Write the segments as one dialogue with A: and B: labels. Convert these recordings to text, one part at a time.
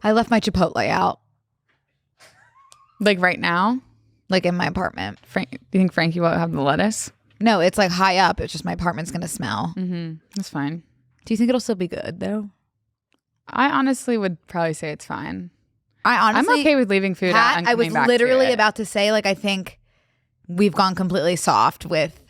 A: I left my Chipotle out.
B: Like right now?
A: Like in my apartment.
B: Do you think Frankie won't have the lettuce?
A: No, it's like high up. It's just my apartment's going to smell.
B: That's fine.
A: Do you think it'll still be good though?
B: I honestly would probably say it's fine.
A: I'm
B: okay with leaving food out and
A: I was
B: coming back
A: literally
B: to it.
A: about to say, like, I think we've gone completely soft with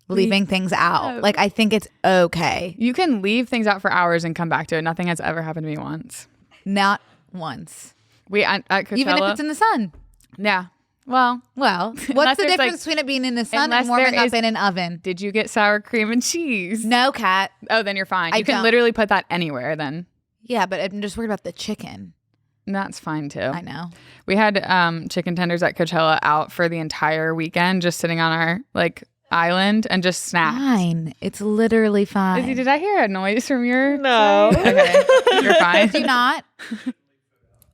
A: leaving things out. Like, I think it's okay.
B: You can leave things out for hours and come back to it. Nothing has ever happened to me once.
A: Not once.
B: At Coachella,
A: Even if it's in the sun.
B: Yeah. Well,
A: what's
B: unless
A: the
B: there's,
A: difference between it being in the sun
B: unless
A: and warming
B: there
A: up
B: is-
A: in an oven?
B: did you get sour cream and cheese?
A: No, Kat.
B: Oh, then you're fine.
A: I
B: You can
A: don't.
B: literally put that anywhere then.
A: Yeah, but I'm just worried about the chicken.
B: That's fine too.
A: I know.
B: We had chicken tenders at Coachella out for the entire weekend, just sitting on our like island and just snacked.
A: Fine. It's literally fine.
B: Izzy, did I hear a noise from your
C: No.
B: side? Okay, you're fine.
A: Do you not?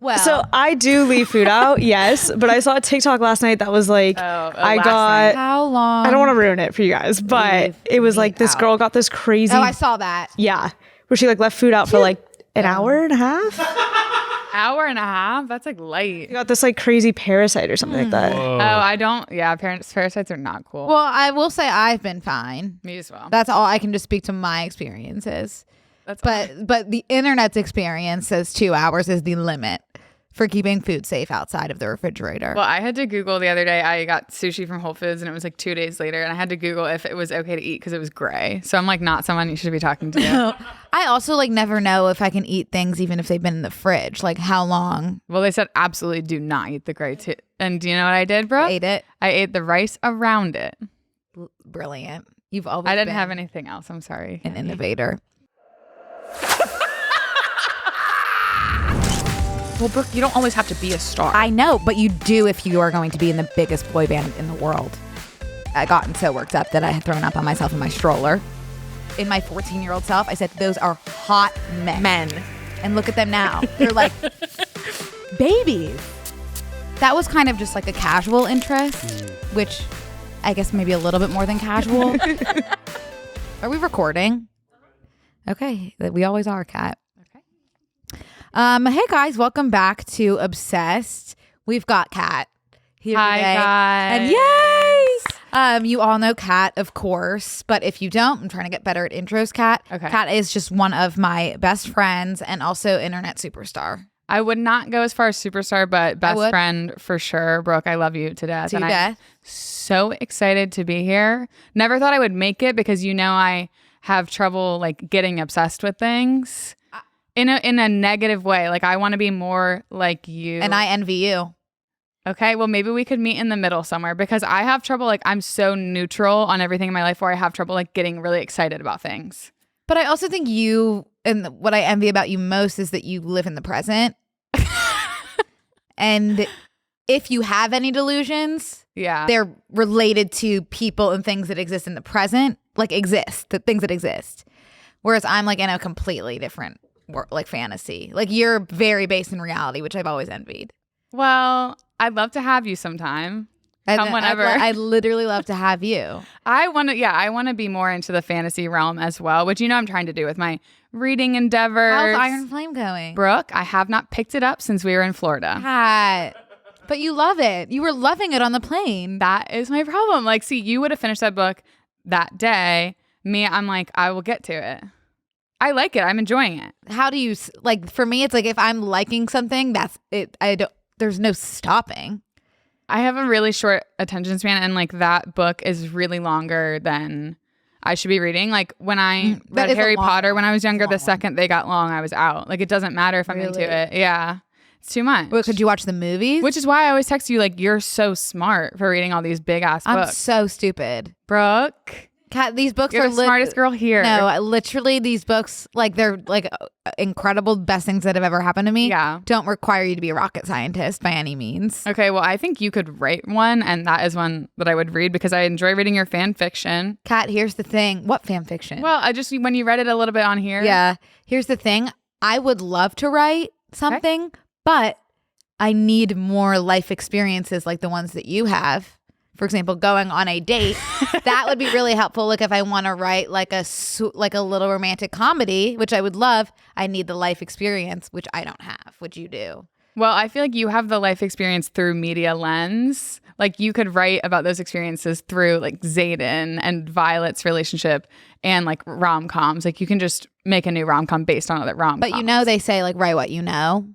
A: Well,
C: So I do leave food out, yes, but I saw a TikTok last night that was like, I
B: last
C: got,
A: how long?
C: I don't want to ruin it for you guys, but
A: Leave
C: it was like
A: meat
C: this
A: out.
C: girl got this crazy,
A: Oh, I saw that.
C: yeah, where she like left food out for like an hour and a half.
B: Hour and a half? That's like light.
C: She got this like crazy parasite or something like that.
B: Oh, I don't. Yeah, parasites are not cool.
A: Well, I will say I've been fine.
B: Me as well.
A: That's all. I can just speak to my experiences.
B: That's
A: But the internet's experience says 2 hours is the limit for keeping food safe outside of the refrigerator.
B: Well, I had to Google the other day. I got sushi from Whole Foods and it was like 2 days later. And I had to Google if it was okay to eat because it was gray. So I'm like not someone you should be talking to.
A: I also like never know if I can eat things even if they've been in the fridge. Like how long?
B: Well, they said absolutely do not eat the gray too. And do you know what I did, bro?
A: Ate it.
B: I ate the rice around it.
A: Brilliant. You've always
B: I didn't
A: been
B: have anything else. I'm sorry.
A: an innovator.
D: Well, Brooke, you don't always have to be a star.
A: I know, but you do if you are going to be in the biggest boy band in the world. I gotten so worked up that I had thrown up on myself in my stroller. In my 14-year-old self, I said, those are hot men. And look at them now. They're like babies. That was kind of just like a casual interest, which I guess maybe a little bit more than casual. Are we recording? Okay. We always are, Kat. Hey guys, welcome back to Obsessed. We've got Kat here
B: Hi,
A: today.
B: guys.
A: And yay! You all know Kat, of course, but if you don't, I'm trying to get better at intros, Kat.
B: Okay.
A: Kat is just one of my best friends and also internet superstar.
B: I would not go as far as superstar, but best
A: would.
B: friend for sure. Brooke, I love you to death.
A: To
B: and
A: death.
B: I'm so excited to be here. Never thought I would make it because I have trouble like getting obsessed with things. In a negative way. Like I want to be more like you.
A: And I envy you.
B: Okay, well maybe we could meet in the middle somewhere because I have trouble, like I'm so neutral on everything in my life where I have trouble like getting really excited about things.
A: But I also think you, and what I envy about you most is that you live in the present. And if you have any delusions,
B: Yeah.
A: they're related to people and things that exist in the present, the things that exist. Whereas I'm like in a completely different like fantasy. Like you're very based in reality, which I've always envied.
B: Well, I'd love to have you sometime. Come whenever.
A: I'd literally love to have you.
B: I want to be more into the fantasy realm as well, which I'm trying to do with my reading endeavors.
A: How's Iron Flame going?
B: Brooke, I have not picked it up since we were in Florida.
A: Kat, but you love it. You were loving it on the plane.
B: That is my problem. Like, see, you would have finished that book that day. Me, I'm like, I will get to it. I like it. I'm enjoying it.
A: How do you like? For me, it's like if I'm liking something, that's it. There's no stopping.
B: I have a really short attention span, and like that book is really longer than I should be reading. Like when I
A: That
B: read
A: is a
B: Harry
A: long
B: Potter
A: one.
B: when I was younger,
A: It's a
B: the
A: long one.
B: second they got long, I was out. Like it doesn't matter if I'm into
A: Really?
B: it. Yeah, it's too much.
A: Well, could you watch the movies?
B: Which is why I always text you like you're so smart for reading all these big ass
A: I'm
B: books.
A: so stupid.
B: Brooke,
A: Kat, these books
B: you're
A: are
B: the smartest girl here.
A: No, literally, these books, like they're like incredible, best things that have ever happened to me.
B: Yeah.
A: Don't require you to be a rocket scientist by any means.
B: Okay, well, I think you could write one, and that is one that I would read because I enjoy reading your fan fiction.
A: Kat, here's the thing. What fan fiction?
B: Well, I just when you read it a little bit on here.
A: Yeah. Here's the thing. I would love to write something, but I need more life experiences like the ones that you have for example, going on a date, that would be really helpful. Like if I want to write like a little romantic comedy, which I would love, I need the life experience, which I don't have, which you do.
B: Well, I feel like you have the life experience through media lens. Like you could write about those experiences through like Zayden and Violet's relationship and like rom-coms. Like you can just make a new rom-com based on other rom-coms.
A: But you know, they say like write what you know.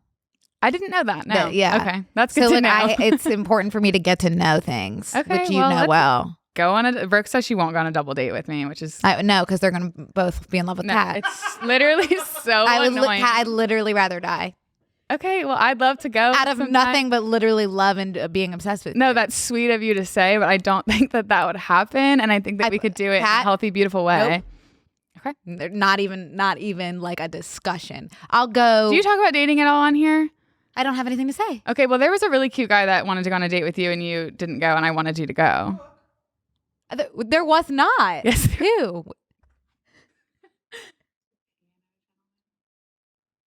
B: I didn't know that. No.
A: Yeah.
B: Okay. That's good to know.
A: It's important for me to get to know things,
B: Okay,
A: which you
B: well,
A: know
B: let's
A: well.
B: Go on a. Brooke says she won't go on a double date with me, which is
A: No, because they're going to both be in love with Kat.
B: It's literally so annoying.
A: I'd literally rather die.
B: Okay, well, I'd love to go
A: Out of nothing but literally love and being obsessed with
B: No,
A: you.
B: that's sweet of you to say, but I don't think that would happen, and I think that we could do it in a healthy, beautiful way.
A: Nope. Okay. Not even like a discussion. I'll go.
B: Do you talk about dating at all on here?
A: I don't have anything to say.
B: Okay, well, there was a really cute guy that wanted to go on a date with you, and you didn't go, and I wanted you to go.
A: There was not.
B: Yes.
A: Who?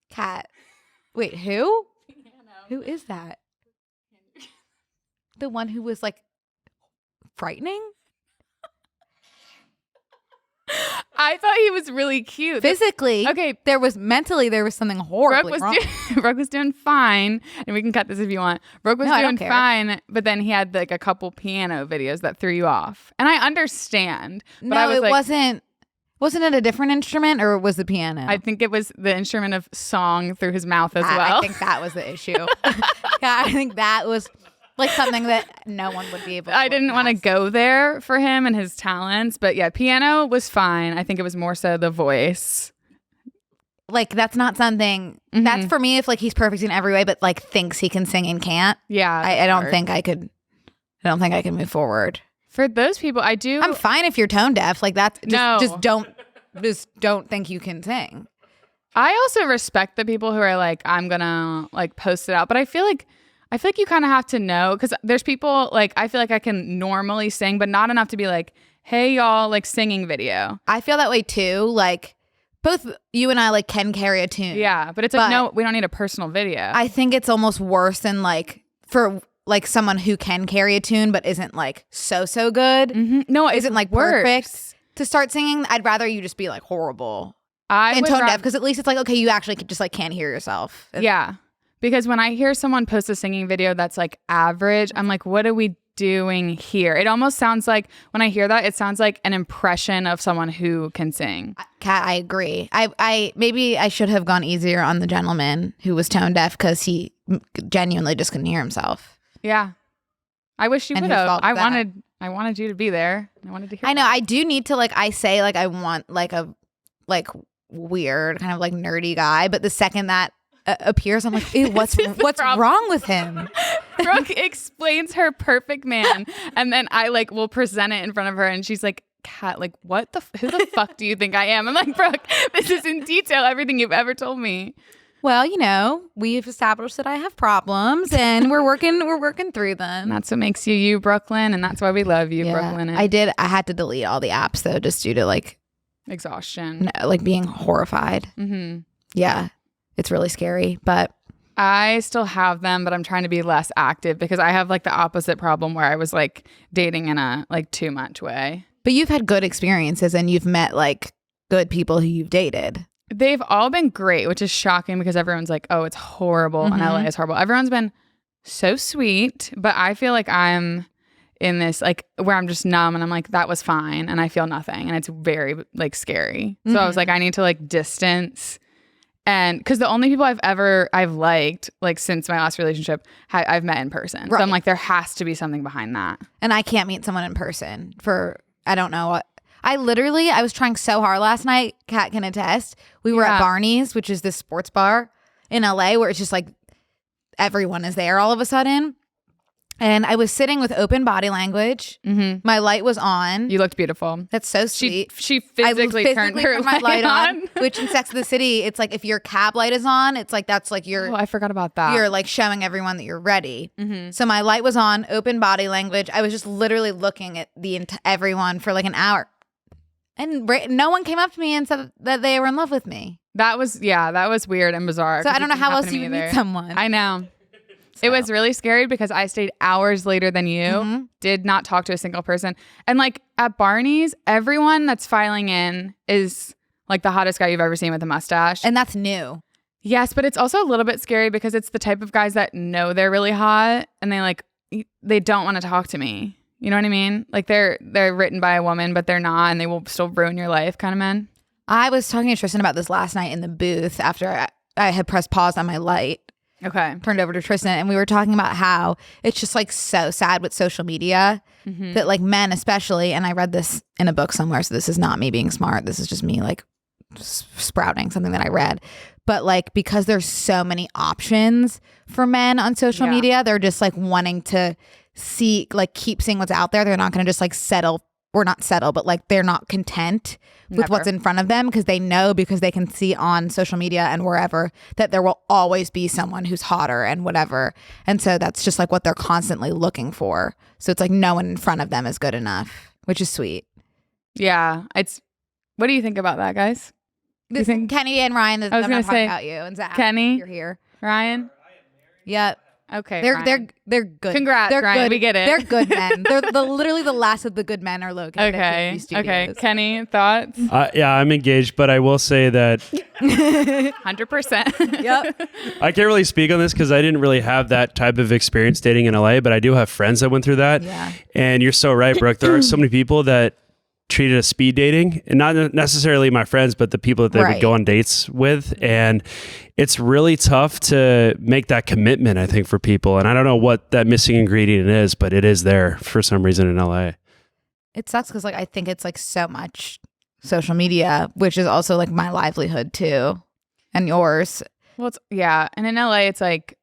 A: Kat. Wait, who? Who is that? The one who was like frightening?
B: I thought he was really cute.
A: Physically.
B: Okay.
A: There was something horribly wrong.
B: Brooke was doing fine, and we can cut this if you want. Brooke was doing fine, but then he had like a couple piano videos that threw you off. And I understand. But
A: No, it wasn't. Wasn't it a different instrument, or was the piano?
B: I think it was the instrument of song through his mouth as well.
A: I think that was the issue. Yeah, I think that was like something that no one would be able to.
B: I didn't want to go there for him and his talents, but yeah, piano was fine. I think it was more so the voice.
A: Like that's not something that's for me if like he's perfect in every way, but like thinks he can sing and can't.
B: Yeah,
A: I don't think I could. I don't think I can move forward.
B: For those people, I do.
A: I'm fine if you're tone deaf. Like that's
B: No.
A: just don't think you can sing.
B: I also respect the people who are like, I'm gonna like post it out, but I feel like you kind of have to know, because there's people like I feel like I can normally sing, but not enough to be like, hey y'all, like singing video.
A: I feel that way too. Like both you and I like can carry a tune.
B: Yeah, but it's like no, we don't need a personal video.
A: I think it's almost worse than like for like someone who can carry a tune but isn't like so good.
B: Mm-hmm. No,
A: isn't like perfect to start singing. I'd rather you just be like horrible and tone deaf, because at least it's like okay, you actually just like can't hear yourself.
B: Yeah, because when I hear someone post a singing video that's like average, I'm like, what are we doing here? It almost sounds like when I hear that, it sounds like an impression of someone who can sing.
A: Kat, I agree. I maybe I should have gone easier on the gentleman who was tone deaf because he genuinely just couldn't hear himself.
B: Yeah, I wish you would have. I wanted you to be there. I wanted to hear.
A: I know. I do need to like. I say like I want like a like weird kind of like nerdy guy, but the second that appears, I'm like, ew, what's wrong with him?
B: Brooke explains her perfect man, and then I like will present it in front of her, and she's like, Kat, like what who the fuck do you think I am? I'm like, Brooke, this is in detail everything you've ever told me.
A: Well, you know, we've established that I have problems, and we're working through them.
B: And that's what makes you, Brooklyn, and that's why we love you, Brooklyn.
A: I had to delete all the apps though, just due to like
B: exhaustion,
A: like being horrified.
B: Mm-hmm.
A: Yeah, it's really scary, but
B: I still have them, but I'm trying to be less active because I have like the opposite problem where I was like dating in a like too much way.
A: But you've had good experiences, and you've met like good people who you've dated.
B: They've all been great, which is shocking because everyone's like, oh, it's horrible and LA is horrible. Everyone's been so sweet, but I feel like I'm in this like where I'm just numb and I'm like, that was fine. And I feel nothing. And it's very like scary. So I was like, I need to like distance. And because the only people I've liked like since my last relationship, I've met in person. Right. So I'm like, there has to be something behind that.
A: And I can't meet someone in person for, I don't know what. I was trying so hard last night. Kat can attest. We were at Barney's, which is this sports bar in LA where it's just like everyone is there all of a sudden. And I was sitting with open body language. Mm-hmm. My light was on.
B: You looked beautiful.
A: That's so sweet.
B: She physically turned her
A: my light on. Which in Sex and the City, it's like if your cab light is on, it's like that's like your.
B: Oh, I forgot about that.
A: You're like showing everyone that you're ready. Mm-hmm. So my light was on, open body language. I was just literally looking at everyone for like an hour. And no one came up to me and said that they were in love with me.
B: That was weird and bizarre.
A: So I don't know how else you would meet someone.
B: I know. It was really scary because I stayed hours later than you, did not talk to a single person. And like at Barney's, everyone that's filing in is like the hottest guy you've ever seen with a mustache.
A: And that's new.
B: Yes, but it's also a little bit scary because it's the type of guys that know they're really hot and they don't want to talk to me. You know what I mean? Like they're written by a woman, but they're not, and they will still ruin your life kind of men.
A: I was talking to Tristan about this last night in the booth after I had pressed pause on my light.
B: Okay.
A: Turned over to Tristan, and we were talking about how it's just like so sad with social media that like men especially, and I read this in a book somewhere, so this is not me being smart. This is just me like sprouting something that I read. But like because there's so many options for men on social media, they're just like wanting to keep seeing what's out there. They're not going to just like settle, or not settle, but like they're not content with what's in front of them because they know, because they can see on social media and wherever that there will always be someone who's hotter and whatever. And so that's just like what they're constantly looking for. So it's like no one in front of them is good enough, which is sweet.
B: Yeah. What do you think about that, guys?
A: This, Kenny and Ryan,
B: I was
A: I'm
B: gonna
A: not talking
B: say,
A: about you. And Zach,
B: Kenny,
A: you're here.
B: Ryan?
A: Yep.
B: Okay.
A: They're good.
B: Congrats,
A: they're
B: Ryan.
A: Good.
B: We get it.
A: They're good men. They're literally the last of the good men are located at PhD Studios.
B: Okay. Kenny, thoughts?
E: Yeah, I'm engaged, but I will say that
B: 100%.
A: Yep.
E: I can't really speak on this because I didn't really have that type of experience dating in LA, but I do have friends that went through that.
A: Yeah.
E: And you're so right, Brooke. There are so many people that treat it as speed dating, and not necessarily my friends, but the people that they would go on dates with. And it's really tough to make that commitment, I think, for people. And I don't know what that missing ingredient is, but it is there for some reason in LA.
A: It sucks because like I think it's like so much social media, which is also like my livelihood too, and yours.
B: Well, and in LA, it's like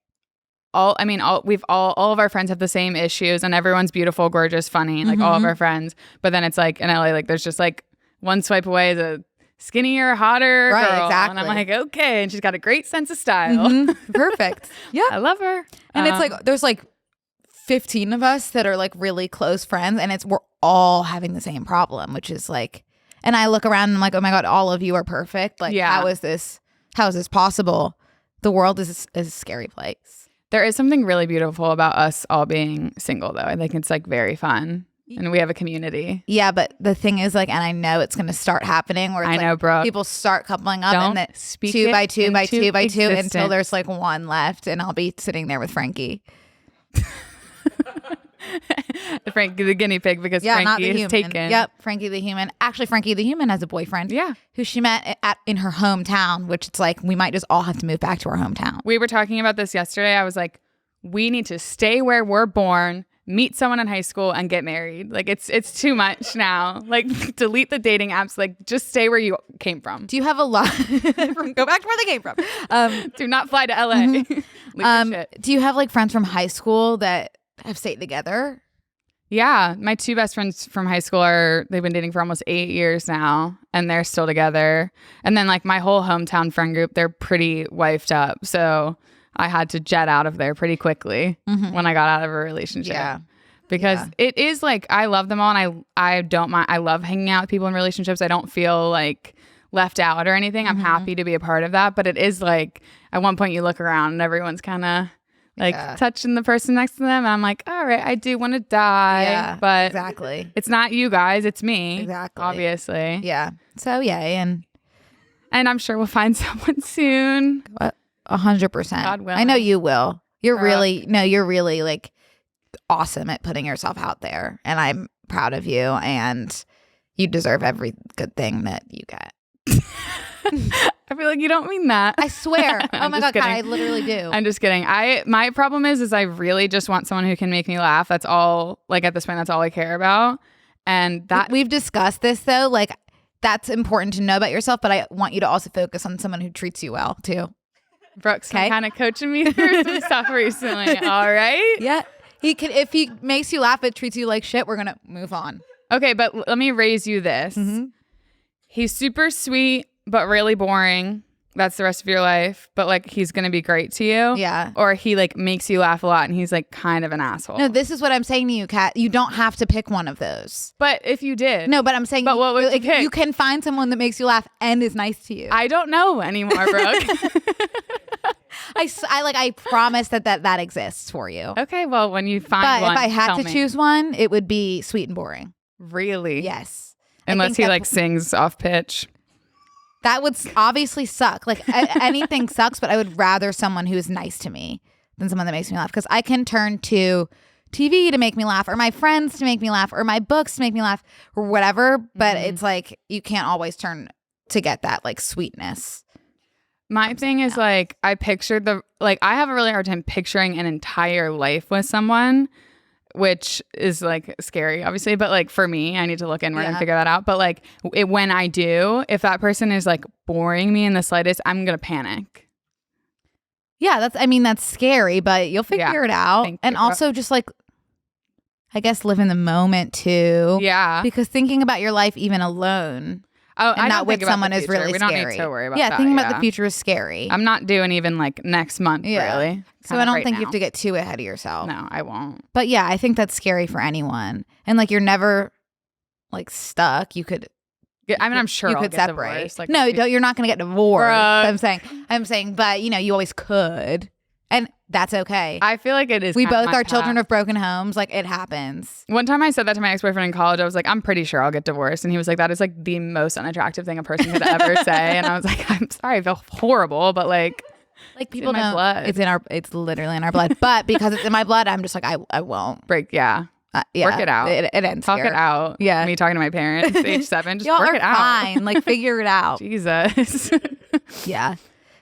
B: all of our friends have the same issues, and everyone's beautiful, gorgeous, funny, like all of our friends. But then it's like in LA, like there's just like one swipe away is a skinnier, hotter girl.
A: Exactly.
B: And I'm like, okay. And she's got a great sense of style.
A: Perfect. Yeah.
B: I love her.
A: And it's like there's like 15 of us that are like really close friends, and we're all having the same problem, which is like, and I look around and I'm like, oh my God, all of you are perfect. Like, how is this possible? The world is a scary place.
B: There is something really beautiful about us all being single, though. I think it's like very fun, and we have a community.
A: Yeah, but the thing is, like, and I know it's going to start happening where it's
B: I know, Brooke.
A: People start coupling up,
B: Don't
A: and that
B: speak
A: 2 by
B: it
A: 2 by
B: into
A: 2 by 2 until
B: existence.
A: there's like one left, and I'll be sitting there with Frankie.
B: Frankie the guinea pig, because
A: not
B: Frankie
A: the
B: is
A: human.
B: taken.
A: Yep, Frankie the human. Actually, Frankie the human has a boyfriend.
B: Yeah.
A: Who she met in her hometown, which it's like we might just all have to move back to our hometown.
B: We were talking about this yesterday. I was like, we need to stay where we're born, meet someone in high school, and get married. Like it's too much now. Like delete the dating apps. Like just stay where you came from.
A: Do you have a lot? Go back to where they came from.
B: Do not fly to LA. Leave your shit.
A: Do you have like friends from high school that have stayed together?
B: Yeah, my two best friends from high school they've been dating for almost 8 years now, and they're still together. And then like my whole hometown friend group, they're pretty wifed up. So I had to jet out of there pretty quickly when I got out of a relationship.
A: Yeah.
B: Because it is like, I love them all, and I don't mind. I love hanging out with people in relationships. I don't feel like left out or anything. I'm happy to be a part of that. But it is like, at one point you look around and everyone's kind of like touching the person next to them. And I'm like, all right, I do want to die.
A: Yeah,
B: but
A: exactly.
B: It's not you guys, it's me.
A: Exactly.
B: Obviously.
A: Yeah. So yay. And
B: I'm sure we'll find someone soon.
A: 100%.
B: God willing.
A: I know you will. You're
B: Brooke.
A: you're really like awesome at putting yourself out there. And I'm proud of you, and you deserve every good thing that you get.
B: I feel like you don't mean that.
A: I swear. Oh my
B: just
A: God, Kat,
B: kidding.
A: I literally do.
B: I'm just kidding. My problem is I really just want someone who can make me laugh. That's all, like at this point, that's all I care about. And that
A: We've discussed this though. Like that's important to know about yourself, but I want you to also focus on someone who treats you well too.
B: Brooke's
A: Okay.
B: kind of coaching me through some stuff recently. All right.
A: Yeah. He can, if he makes you laugh, but treats you like shit, we're going to move on.
B: Okay, but let me raise you this. He's super sweet, but really boring. That's the rest of your life. But like, he's going to be great to you.
A: Yeah.
B: Or he like makes you laugh a lot, and he's like kind of an asshole.
A: No, this is what I'm saying to you, Kat. You don't have to pick one of those.
B: But if you did.
A: No, but I'm saying,
B: But what would you pick?
A: You can find someone that makes you laugh and is nice to you.
B: I don't know anymore, Brooke.
A: I promise that exists for you.
B: Okay, well, when you find
A: But
B: one,
A: if I had
B: tell
A: to
B: me.
A: choose one, it would be Sweet and Boring.
B: Really?
A: Yes.
B: Unless he like sings off pitch.
A: That would obviously suck. Like anything sucks, but I would rather someone who is nice to me than someone that makes me laugh, because I can turn to TV to make me laugh, or my friends to make me laugh, or my books to make me laugh, or whatever. But it's like you can't always turn to get that like sweetness.
B: My thing is like I have a really hard time picturing an entire life with someone, which is like scary, obviously. But like for me, I need to look inward and figure that out. But like when I do, if that person is like boring me in the slightest, I'm going to panic.
A: Yeah, that's scary, but you'll figure it out. And also just like, I guess, live in the moment too.
B: Yeah.
A: Because thinking about your life even alone and not with someone is really scary.
B: We don't need to worry about that.
A: Yeah, thinking about the future is scary.
B: I'm not doing even like next month, really.
A: So I don't think you have to get too ahead of yourself.
B: No, I won't.
A: But yeah, I think that's scary for anyone. And like you're never like stuck. You could
B: I'm sure
A: you
B: I'll
A: could
B: get
A: separate.
B: divorced. Like,
A: no, you're not going to get divorced. I'm saying, but you always could, and that's okay.
B: I feel like it is.
A: We both are children of broken homes. Like it happens.
B: One time I said that to my ex-boyfriend in college. I was like, I'm pretty sure I'll get divorced, and he was like, that is like the most unattractive thing a person could ever say. And I was like, I'm sorry, I feel horrible, but like
A: people
B: in my
A: don't.
B: blood.
A: It's literally in our blood. But because it's in my blood, I'm just like I won't
B: break. Yeah. Work it out.
A: It ends
B: Talk
A: here.
B: it out.
A: Yeah.
B: Me talking to my parents, age 7. Just
A: Y'all
B: work
A: are
B: it out.
A: fine. Like figure it out.
B: Jesus.
A: Yeah.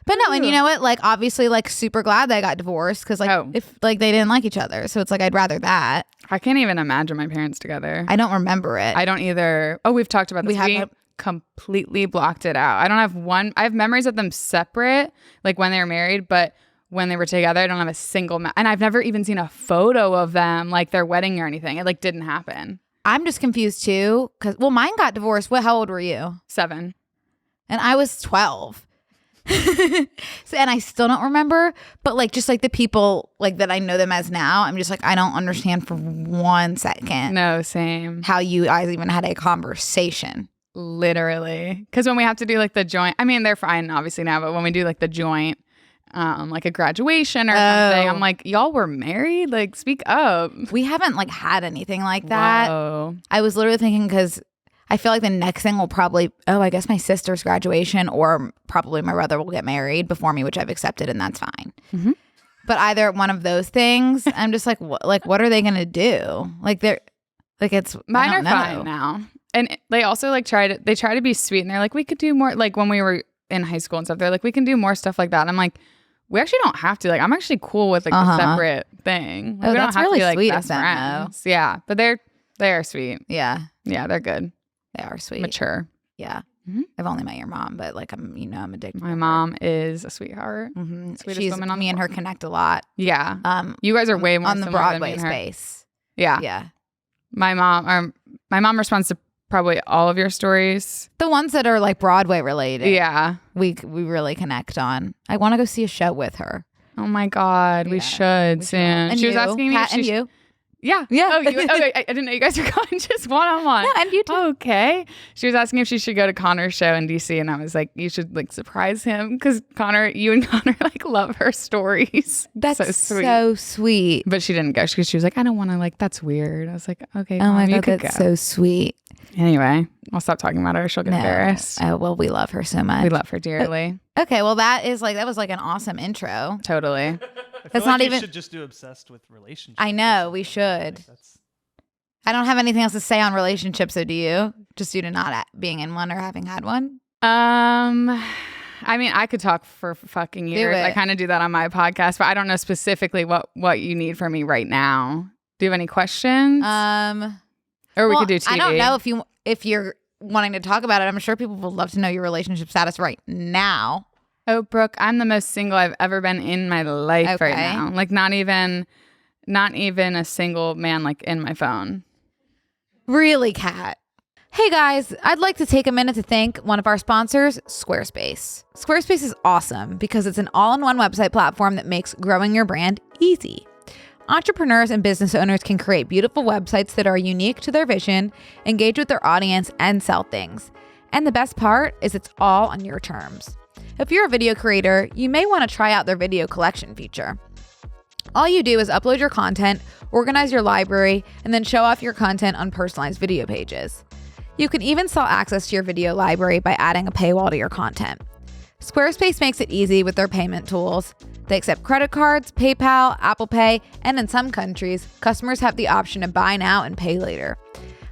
A: But no, and you know what? Like obviously, like super glad that I got divorced because like if like they didn't like each other, so it's like I'd rather that.
B: I can't even imagine my parents together.
A: I don't remember it.
B: I don't either. Oh, we've talked about this. We completely blocked it out. I have memories of them separate, like when they were married, but when they were together, I don't have a single and I've never even seen a photo of them, like their wedding or anything. It like didn't happen.
A: I'm just confused too, because mine got divorced. How old were you?
B: 7.
A: And I was 12. So, and I still don't remember, but like just like the people like that I know them as now, I'm just like I don't understand for 1 second.
B: No, same.
A: How you guys even had a conversation.
B: Literally, because when we have to do like the joint, I mean they're fine obviously now, but when we do like the joint. Like a graduation or something. I'm like, y'all were married? Like, speak up.
A: We haven't like had anything like that.
B: Whoa.
A: I was literally thinking because I feel like the next thing will probably, I guess my sister's graduation or probably my brother will get married before me, which I've accepted and that's fine.
B: Mm-hmm.
A: But either one of those things, I'm just like, what are they gonna do? Like they're like it's
B: mine are fine now, and they also like try to be sweet and they're like we could do more. Like when we were in high school and stuff, they're like we can do more stuff like that. And I'm like. We actually don't have to. Like, I'm actually cool with like a separate thing. Like, we don't
A: that's
B: have
A: really
B: to be, like,
A: sweet
B: best
A: of them,
B: friends. Yeah, but they are sweet.
A: Yeah,
B: they're good.
A: They are sweet,
B: mature.
A: Yeah, I've only met your mom, but like I'm addicted.
B: My mom is a sweetheart.
A: Sweetest woman on me and her connect a lot.
B: Yeah. You guys are way more
A: on the Broadway space.
B: Yeah.
A: Yeah.
B: My mom responds to probably all of your stories.
A: The ones that are like Broadway related.
B: Yeah.
A: We really connect on. I want to go see a show with her.
B: Oh my God. We should soon.
A: And
B: she was asking me
A: Kat, and you.
B: Yeah.
A: Yeah.
B: Oh, I didn't know you guys were going just one-on-one.
A: Yeah, and you too.
B: Okay. She was asking if she should go to Connor's show in DC, and I was like, you should like surprise him because you and Connor like love her stories.
A: That's so sweet.
B: But she didn't go because she was like, I don't want to like, that's weird. I was like, okay.
A: Oh my God,
B: that's
A: that's so sweet.
B: Anyway, I'll stop talking about her. She'll get embarrassed.
A: Oh, well, we love her so much.
B: We love her dearly.
A: Okay, well, that was like an awesome intro.
B: Totally.
A: That's not even.
F: We should just do obsessed with relationships.
A: I know we should. I don't have anything else to say on relationships, so do you? Just due to not being in one or having had one.
B: I mean, I could talk for fucking years. I kind of do that on my podcast, but I don't know specifically what you need from me right now. Do you have any questions? Or we could do TV.
A: I don't know if you're wanting to talk about it. I'm sure people would love to know your relationship status right now.
B: Oh, Brooke, I'm the most single I've ever been in my life right now. Like not even a single man like in my phone.
A: Really, Kat? Hey guys, I'd like to take a minute to thank one of our sponsors, Squarespace. Squarespace is awesome because it's an all-in-one website platform that makes growing your brand easy. Entrepreneurs and business owners can create beautiful websites that are unique to their vision, engage with their audience, and sell things. And the best part is it's all on your terms. If you're a video creator, you may want to try out their video collection feature. All you do is upload your content, organize your library, and then show off your content on personalized video pages. You can even sell access to your video library by adding a paywall to your content. Squarespace makes it easy with their payment tools. They accept credit cards, PayPal, Apple Pay, and in some countries, customers have the option to buy now and pay later.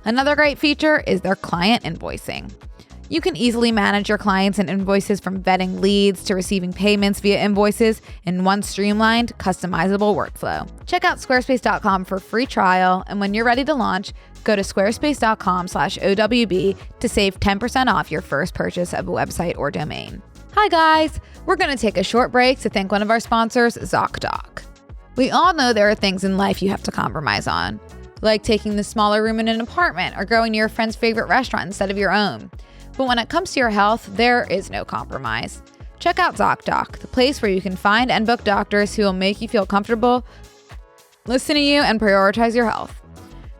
A: Another great feature is their client invoicing. You can easily manage your clients and invoices, from vetting leads to receiving payments via invoices, in one streamlined, customizable workflow. Check out squarespace.com for a free trial, and when you're ready to launch, go to squarespace.com/OWB to save 10% off your first purchase of a website or domain. Hi guys, we're going to take a short break to thank one of our sponsors, Zocdoc. We all know there are things in life you have to compromise on, like taking the smaller room in an apartment or going to your friend's favorite restaurant instead of your own. But when it comes to your health, there is no compromise. Check out Zocdoc, the place where you can find and book doctors who will make you feel comfortable, listen to you, and prioritize your health.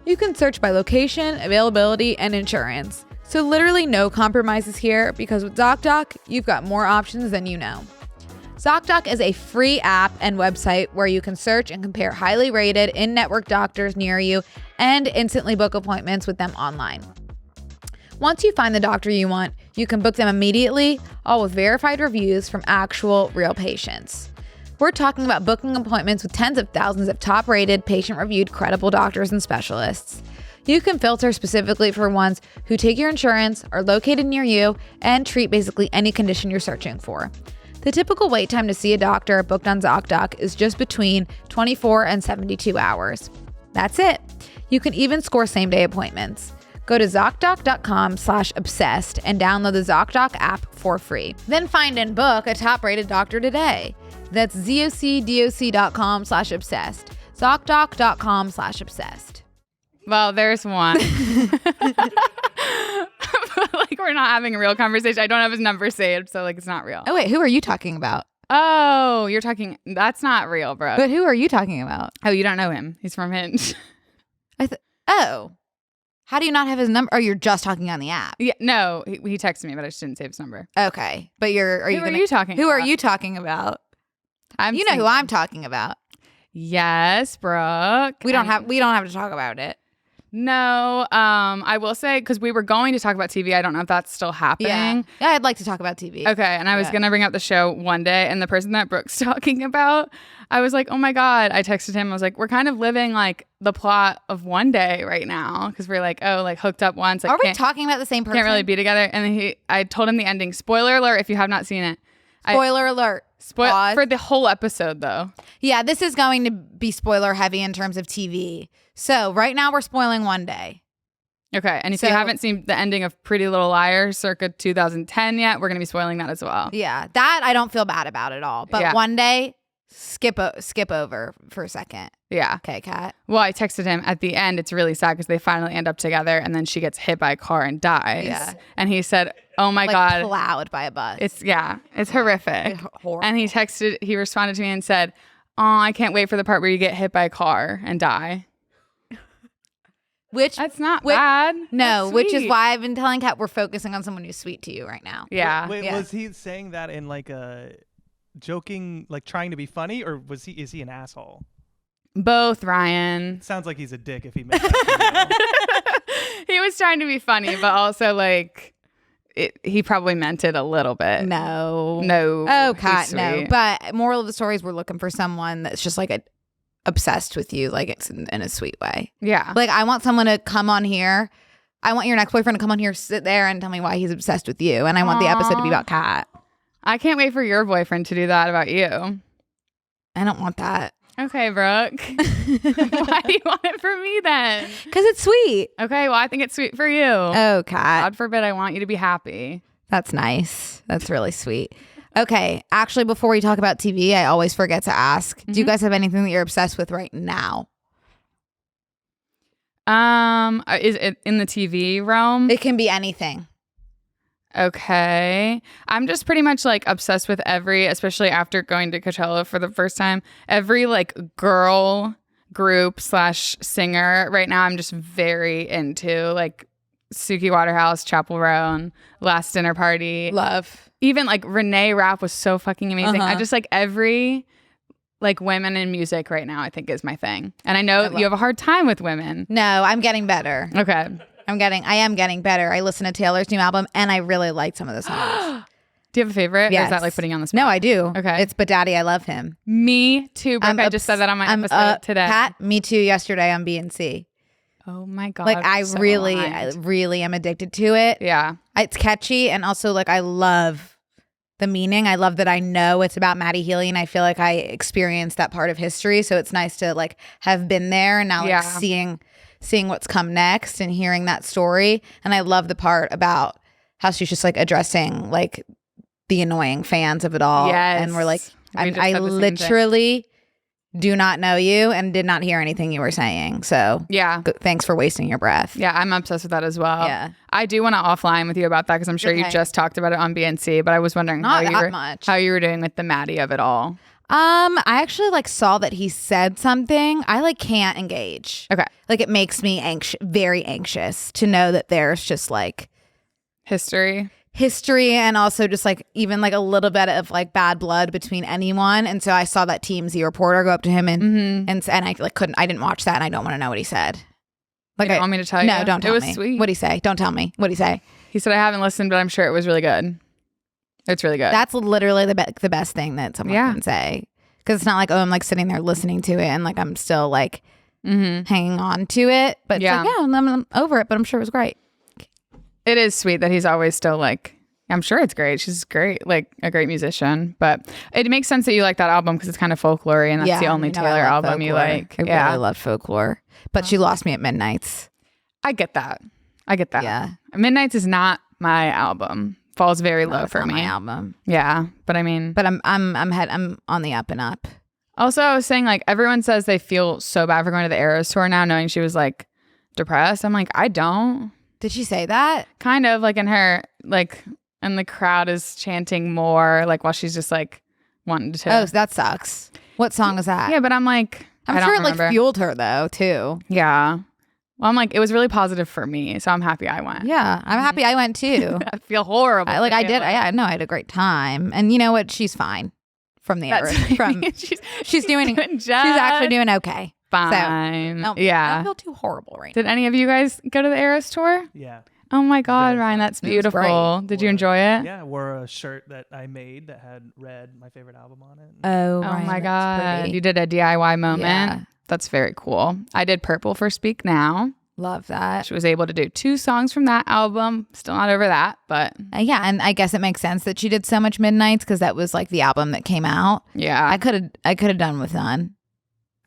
A: You can search by location, availability, and insurance. So literally no compromises here, because with Zocdoc, you've got more options than you know. Zocdoc is a free app and website where you can search and compare highly rated in-network doctors near you and instantly book appointments with them online. Once you find the doctor you want, you can book them immediately, all with verified reviews from actual real patients. We're talking about booking appointments with tens of thousands of top-rated, patient-reviewed, credible doctors and specialists. You can filter specifically for ones who take your insurance, are located near you, and treat basically any condition you're searching for. The typical wait time to see a doctor booked on Zocdoc is just between 24 and 72 hours. That's it. You can even score same-day appointments. Go to Zocdoc.com/obsessed and download the Zocdoc app for free. Then find and book a top-rated doctor today. That's ZocDoc.com/obsessed. Zocdoc.com/obsessed.
B: Well, there's one. Like, we're not having a real conversation. I don't have his number saved, so like it's not real.
A: Oh wait, who are you talking about?
B: Oh, you're talking. That's not real, bro.
A: But who are you talking about?
B: Oh, you don't know him. He's from Hinge.
A: Oh. How do you not have his number? Or you're just talking on the app?
B: Yeah, no, he texted me, but I just didn't save his number.
A: Okay. But who are you talking about? You know who I'm talking about.
B: Yes, Brooke.
A: We don't have to talk about it.
B: No, I will say, because we were going to talk about TV. I don't know if that's still happening.
A: Yeah, I'd like to talk about TV.
B: Okay, and I was going to bring up the show one day, and the person that Brooke's talking about, I was like, oh my God. I texted him. I was like, we're kind of living like the plot of One Day right now, because we're like, oh, like hooked up once. Like,
A: are we talking about the same person?
B: Can't really be together. And then I told him the ending. Spoiler alert if you have not seen it.
A: Spoiler alert.
B: For the whole episode, though.
A: Yeah, this is going to be spoiler heavy in terms of TV. So right now we're spoiling One Day.
B: Okay, and if you haven't seen the ending of Pretty Little Liars circa 2010 yet, we're going to be spoiling that as well.
A: Yeah, that I don't feel bad about at all. But One Day, skip over for a second.
B: Yeah.
A: Okay, Kat.
B: Well, I texted him at the end. It's really sad because they finally end up together, and then she gets hit by a car and dies. Yeah. And he said, oh my God.
A: Plowed by a bus.
B: It's horrific.
A: Horrible.
B: And he responded to me and said, oh, I can't wait for the part where you get hit by a car and die. That's not bad.
A: No, which is why I've been telling Kat we're focusing on someone who's sweet to you right now.
B: Yeah.
F: Wait, was he saying that in like a joking, like trying to be funny, or is he an asshole?
B: Both, Ryan.
F: Sounds like he's a dick if he made that.
B: He was trying to be funny, but also like he probably meant it a little bit.
A: No.
B: Oh,
A: Kat, no. But moral of the story is we're looking for someone that's just like obsessed with you, like it's in a sweet way.
B: Yeah.
A: Like I want someone to come on here. I want your next boyfriend to come on here, sit there and tell me why he's obsessed with you. And I want the episode to be about Kat.
B: I can't wait for your boyfriend to do that about you.
A: I don't want that.
B: Okay, Brooke. Why do you want it for me then?
A: Because it's sweet.
B: Okay, well, I think it's sweet for you.
A: Oh, Kat.
B: God forbid I want you to be happy.
A: That's nice. That's really sweet. Okay, actually, before we talk about TV, I always forget to ask, do you guys have anything that you're obsessed with right now?
B: Is it in the TV realm?
A: It can be anything.
B: Okay. I'm just pretty much like obsessed with especially after going to Coachella for the first time, every like girl group / singer right now I'm just very into. Like Suki Waterhouse, Chapel Row, and Last Dinner Party.
A: Love.
B: Even like Renee Rapp was so fucking amazing. I just like every like women in music right now, I think is my thing. And I know you have a hard time with women.
A: No, I'm getting better.
B: Okay.
A: I am getting better. I listened to Taylor's new album and I really liked some of the songs.
B: Do you have a favorite?
A: Yes.
B: Or is that like putting you on the spot?
A: No, I do.
B: Okay.
A: It's But Daddy, I Love Him.
B: Me too, Brooke. I just said that on my episode today.
A: Kat, me too yesterday on B&C.
B: Oh my God.
A: Like I
B: so
A: really
B: aligned.
A: am addicted to it.
B: Yeah.
A: It's catchy and also like I love the meaning. I love that I know it's about Maddie Healy and I feel like I experienced that part of history. So it's nice to like have been there and now like seeing what's come next and hearing that story. And I love the part about how she's just like addressing like the annoying fans of it all.
B: Yes.
A: And we're like,
B: We just
A: I
B: said the same
A: literally do not know you and did not hear anything you were saying. So
B: Yeah.
A: thanks for wasting your breath.
B: Yeah, I'm obsessed with that as well.
A: Yeah.
B: I do want to offline with you about that because I'm sure you just talked about it on BNC, but I was wondering
A: Not
B: how you were doing with the Maddie of it all.
A: I actually like saw that he said something. I like can't engage.
B: Okay.
A: Like it makes me very anxious to know that there's just like
B: history
A: and also just like even like a little bit of like bad blood between anyone. And so I saw that TMZ reporter go up to him and I like I didn't watch that and I don't want to know what he said. Like
B: you don't want me to tell you?
A: No, don't tell me.
B: It was sweet.
A: What'd he say? Don't tell me. What'd he say?
B: He said, I haven't listened, but I'm sure it was really good. It's really good.
A: That's literally the best thing that someone can say. Because it's not like, oh, I'm like sitting there listening to it and like I'm still like hanging on to it. But it's like, yeah, I'm over it, but I'm sure it was great.
B: It is sweet that he's always still like, I'm sure it's great. She's great, like a great musician. But it makes sense that you like that album because it's kind of folklore and that's the only Taylor album
A: folklore.
B: you like.
A: I really love folklore. But she lost me at Midnights.
B: I get that.
A: Yeah.
B: Midnights is not my album. Falls very low for me.
A: My album.
B: Yeah, but I mean,
A: but I'm on the up and up.
B: Also, I was saying like everyone says they feel so bad for going to the Eras tour now, knowing she was like depressed. I'm like, I don't.
A: Did she say that?
B: Kind of like in her like, and the crowd is chanting more like while she's just like wanting to.
A: Oh, that sucks. What song is that?
B: Yeah, but I'm like,
A: I'm sure it like fueled her though too.
B: Yeah. Well, I'm like, it was really positive for me, so I'm happy I went.
A: Yeah, I'm happy I went too.
B: I feel horrible.
A: I did. I know I had a great time, and you know what? She's fine from the era. She's doing. She's actually doing okay.
B: Fine.
A: So,
B: yeah.
A: I don't feel too horrible right
B: now. Did any of you guys go to the Eras tour?
F: Yeah.
B: Oh my God, Ryan, that's beautiful. Did you enjoy it?
F: Yeah, I wore a shirt that I made that had Red, my favorite album, on it.
A: Oh
B: my God. You did a DIY moment. Yeah. That's very cool. I did Purple for Speak Now.
A: Love that.
B: She was able to do 2 songs from that album. Still not over that, but
A: yeah, and I guess it makes sense that she did so much Midnights because that was like the album that came out.
B: Yeah,
A: I could have done with none.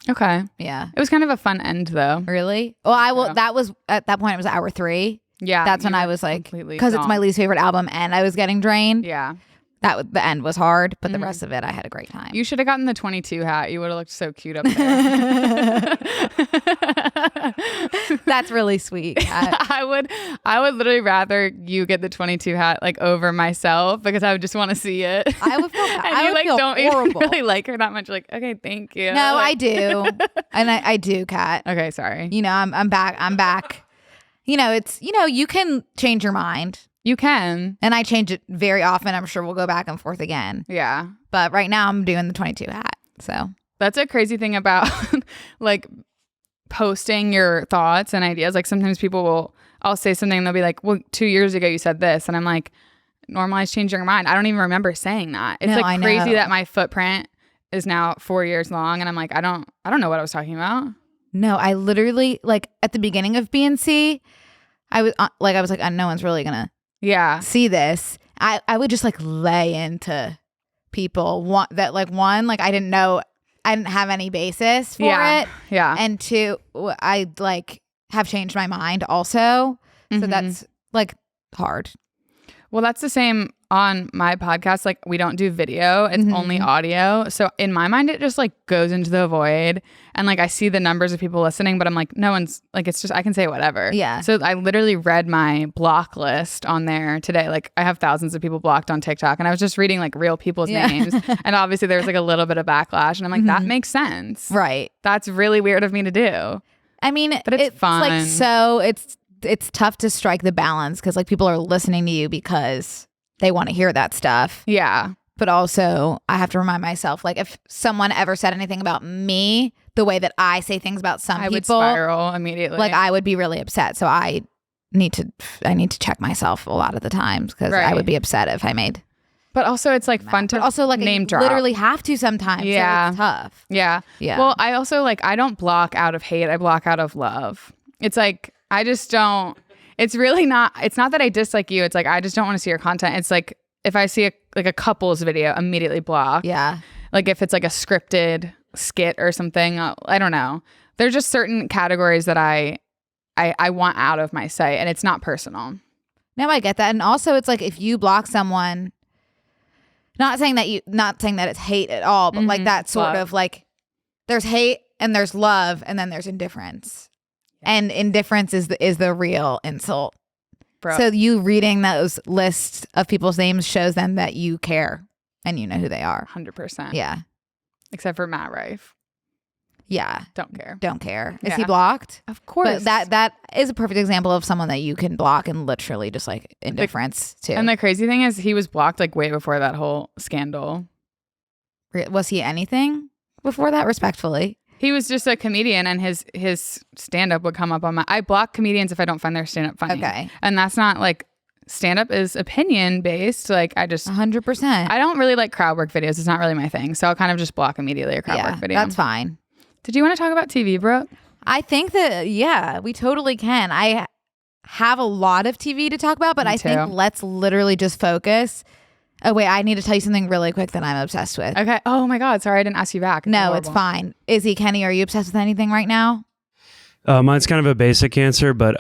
B: Okay,
A: yeah,
B: it was kind of a fun end though.
A: Really? Well, I will. That was at that point. It was hour 3.
B: Yeah,
A: that's when I was like, because it's my least favorite album, and I was getting drained.
B: Yeah.
A: The end was hard, but the rest of it, I had a great time.
B: You should have gotten the 22 hat. You would have looked so cute up there.
A: That's really sweet.
B: I would literally rather you get the 22 hat like over myself because I would just want to see it.
A: I would feel
B: and you like don't
A: horrible.
B: Even really like her that much. Like, okay, thank you.
A: No,
B: like,
A: I do, and I do, Kat.
B: Okay, sorry.
A: You know, I'm back. You know, it's you can change your mind.
B: You can.
A: And I change it very often. I'm sure we'll go back and forth again.
B: Yeah.
A: But right now I'm doing the 22 hat. So
B: that's a crazy thing about like posting your thoughts and ideas. Like sometimes I'll say something and they'll be like, well, 2 years ago you said this. And I'm like, Normalize changing your mind. I don't even remember saying that. It's like crazy that my footprint is now 4 years long. And I'm like, I don't know what I was talking about.
A: No, I literally like at the beginning of BNC, I was like, no one's really going to see this. I would just like lay into people I didn't know, I didn't have any basis for it.
B: Yeah.
A: And 2, I like have changed my mind also. So that's like hard.
B: Well, that's the same on my podcast. Like we don't do video, it's only audio. So in my mind, it just like goes into the void. And like I see the numbers of people listening, but I'm like, no one's like, it's just, I can say whatever.
A: Yeah.
B: So I literally read my block list on there today. Like I have thousands of people blocked on TikTok and I was just reading like real people's names. And obviously there was like a little bit of backlash. And I'm like, that makes sense.
A: Right.
B: That's really weird of me to do.
A: I mean,
B: but it's fun.
A: Like, so it's tough to strike the balance because like people are listening to you because they want to hear that stuff.
B: Yeah.
A: But also I have to remind myself, like if someone ever said anything about me, the way that I say things about some
B: I
A: people,
B: would spiral immediately.
A: like I would be really upset. So I need to check myself a lot of the times because I would be upset if I made.
B: But also it's like fun to
A: but also like
B: name
A: you
B: drop.
A: literally have to sometimes.
B: Yeah.
A: So it's tough.
B: Yeah.
A: Yeah.
B: Well, I also like, I don't block out of hate. I block out of love. It's like, I just don't, it's really not, it's not that I dislike you. It's like, I just don't want to see your content. It's like, if I see a couple's video, immediately block.
A: Yeah.
B: Like if it's like a scripted skit or something, I don't know. There's just certain categories that I want out of my site, and it's not personal.
A: No, I get that. And also it's like if you block someone, not saying that it's hate at all, but like that sort of like there's hate and there's love and then there's indifference. And indifference is the real insult.
B: Bro.
A: So you reading those lists of people's names shows them that you care and you know who they are.
B: 100%.
A: Yeah.
B: Except for Matt Rife.
A: Yeah.
B: Don't care.
A: Don't care. Is
B: Yeah.
A: he blocked?
B: Of course.
A: But that is a perfect example of someone that you can block and literally just like indifference to.
B: And the crazy thing is he was blocked like way before that whole scandal.
A: Was he anything before that? Respectfully.
B: He was just a comedian, and his stand-up would come up on my... I block comedians if I don't find their stand-up funny.
A: Okay.
B: And that's not like... Stand-up is opinion-based. Like, I just...
A: 100%.
B: I don't really like crowd work videos. It's not really my thing. So I'll kind of just block immediately a crowd work video.
A: That's fine.
B: Did you want to talk about TV, Brooke?
A: I think that, yeah, we totally can. I have a lot of TV to talk about, but I think let's literally just focus. Oh, wait, I need to tell you something really quick that I'm obsessed with.
B: Okay. Oh my God. Sorry, I didn't ask you back.
A: No, it's fine. Izzy, Kenny, are you obsessed with anything right now?
E: Mine's kind of a basic answer, but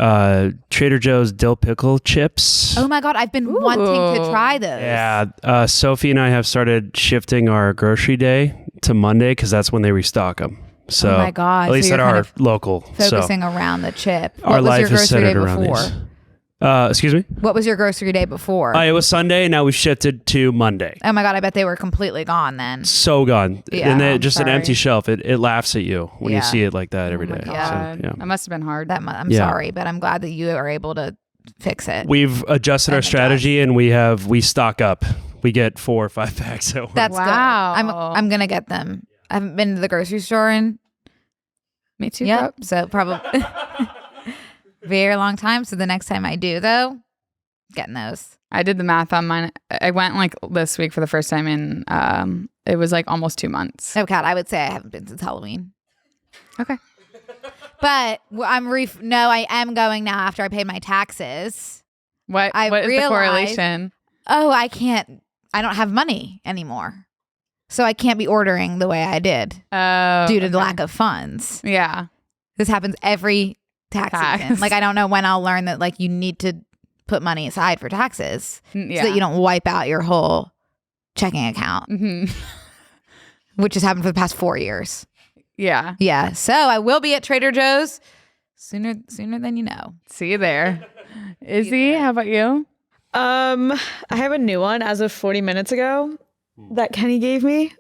E: Trader Joe's dill pickle chips.
A: Oh my God, I've been wanting to try those.
E: Yeah, Sophie and I have started shifting our grocery day to Monday because that's when they restock them. So,
A: oh my God.
E: at least
A: so
E: at our local.
A: Focusing around the chip.
E: Our
A: What was your
E: life is
A: grocery day
E: centered around
A: before?
E: these. Excuse me?
A: What was your grocery day before?
E: It was Sunday. Now we've shifted to Monday.
A: Oh my God, I bet they were completely gone then.
E: So gone.
A: Yeah,
E: and then
A: I'm
E: just an
A: sorry.
E: empty shelf. It laughs at you when you see it like that every day.
B: God.
E: So, yeah.
B: That must have been hard.
A: I'm sorry, but I'm glad that you are able to fix it.
E: We've adjusted our strategy and we stock up. We get 4 or 5 packs. So
A: That's
B: Wow.
A: good. I'm gonna get them. I haven't been to the grocery store in
B: Me too.
A: yep,
B: Brooke.
A: so probably very long time. So the next time I do though, getting those.
B: I did the math on mine. I went like this week for the first time in it was like almost 2 months.
A: Oh God, I would say I haven't been since Halloween.
B: Okay.
A: But I am going now after I paid my taxes.
B: What is the correlation?
A: Oh, I don't have money anymore. So I can't be ordering the way I did due to the lack of funds.
B: Yeah.
A: This happens every tax season. Like I don't know when I'll learn that like you need to put money aside for taxes so that you don't wipe out your whole checking account, which has happened for the past 4 years.
B: Yeah.
A: Yeah. So I will be at Trader Joe's sooner than you know.
B: See you there. Izzy, how about you?
C: I have a new one as of 40 minutes ago that Kenny gave me.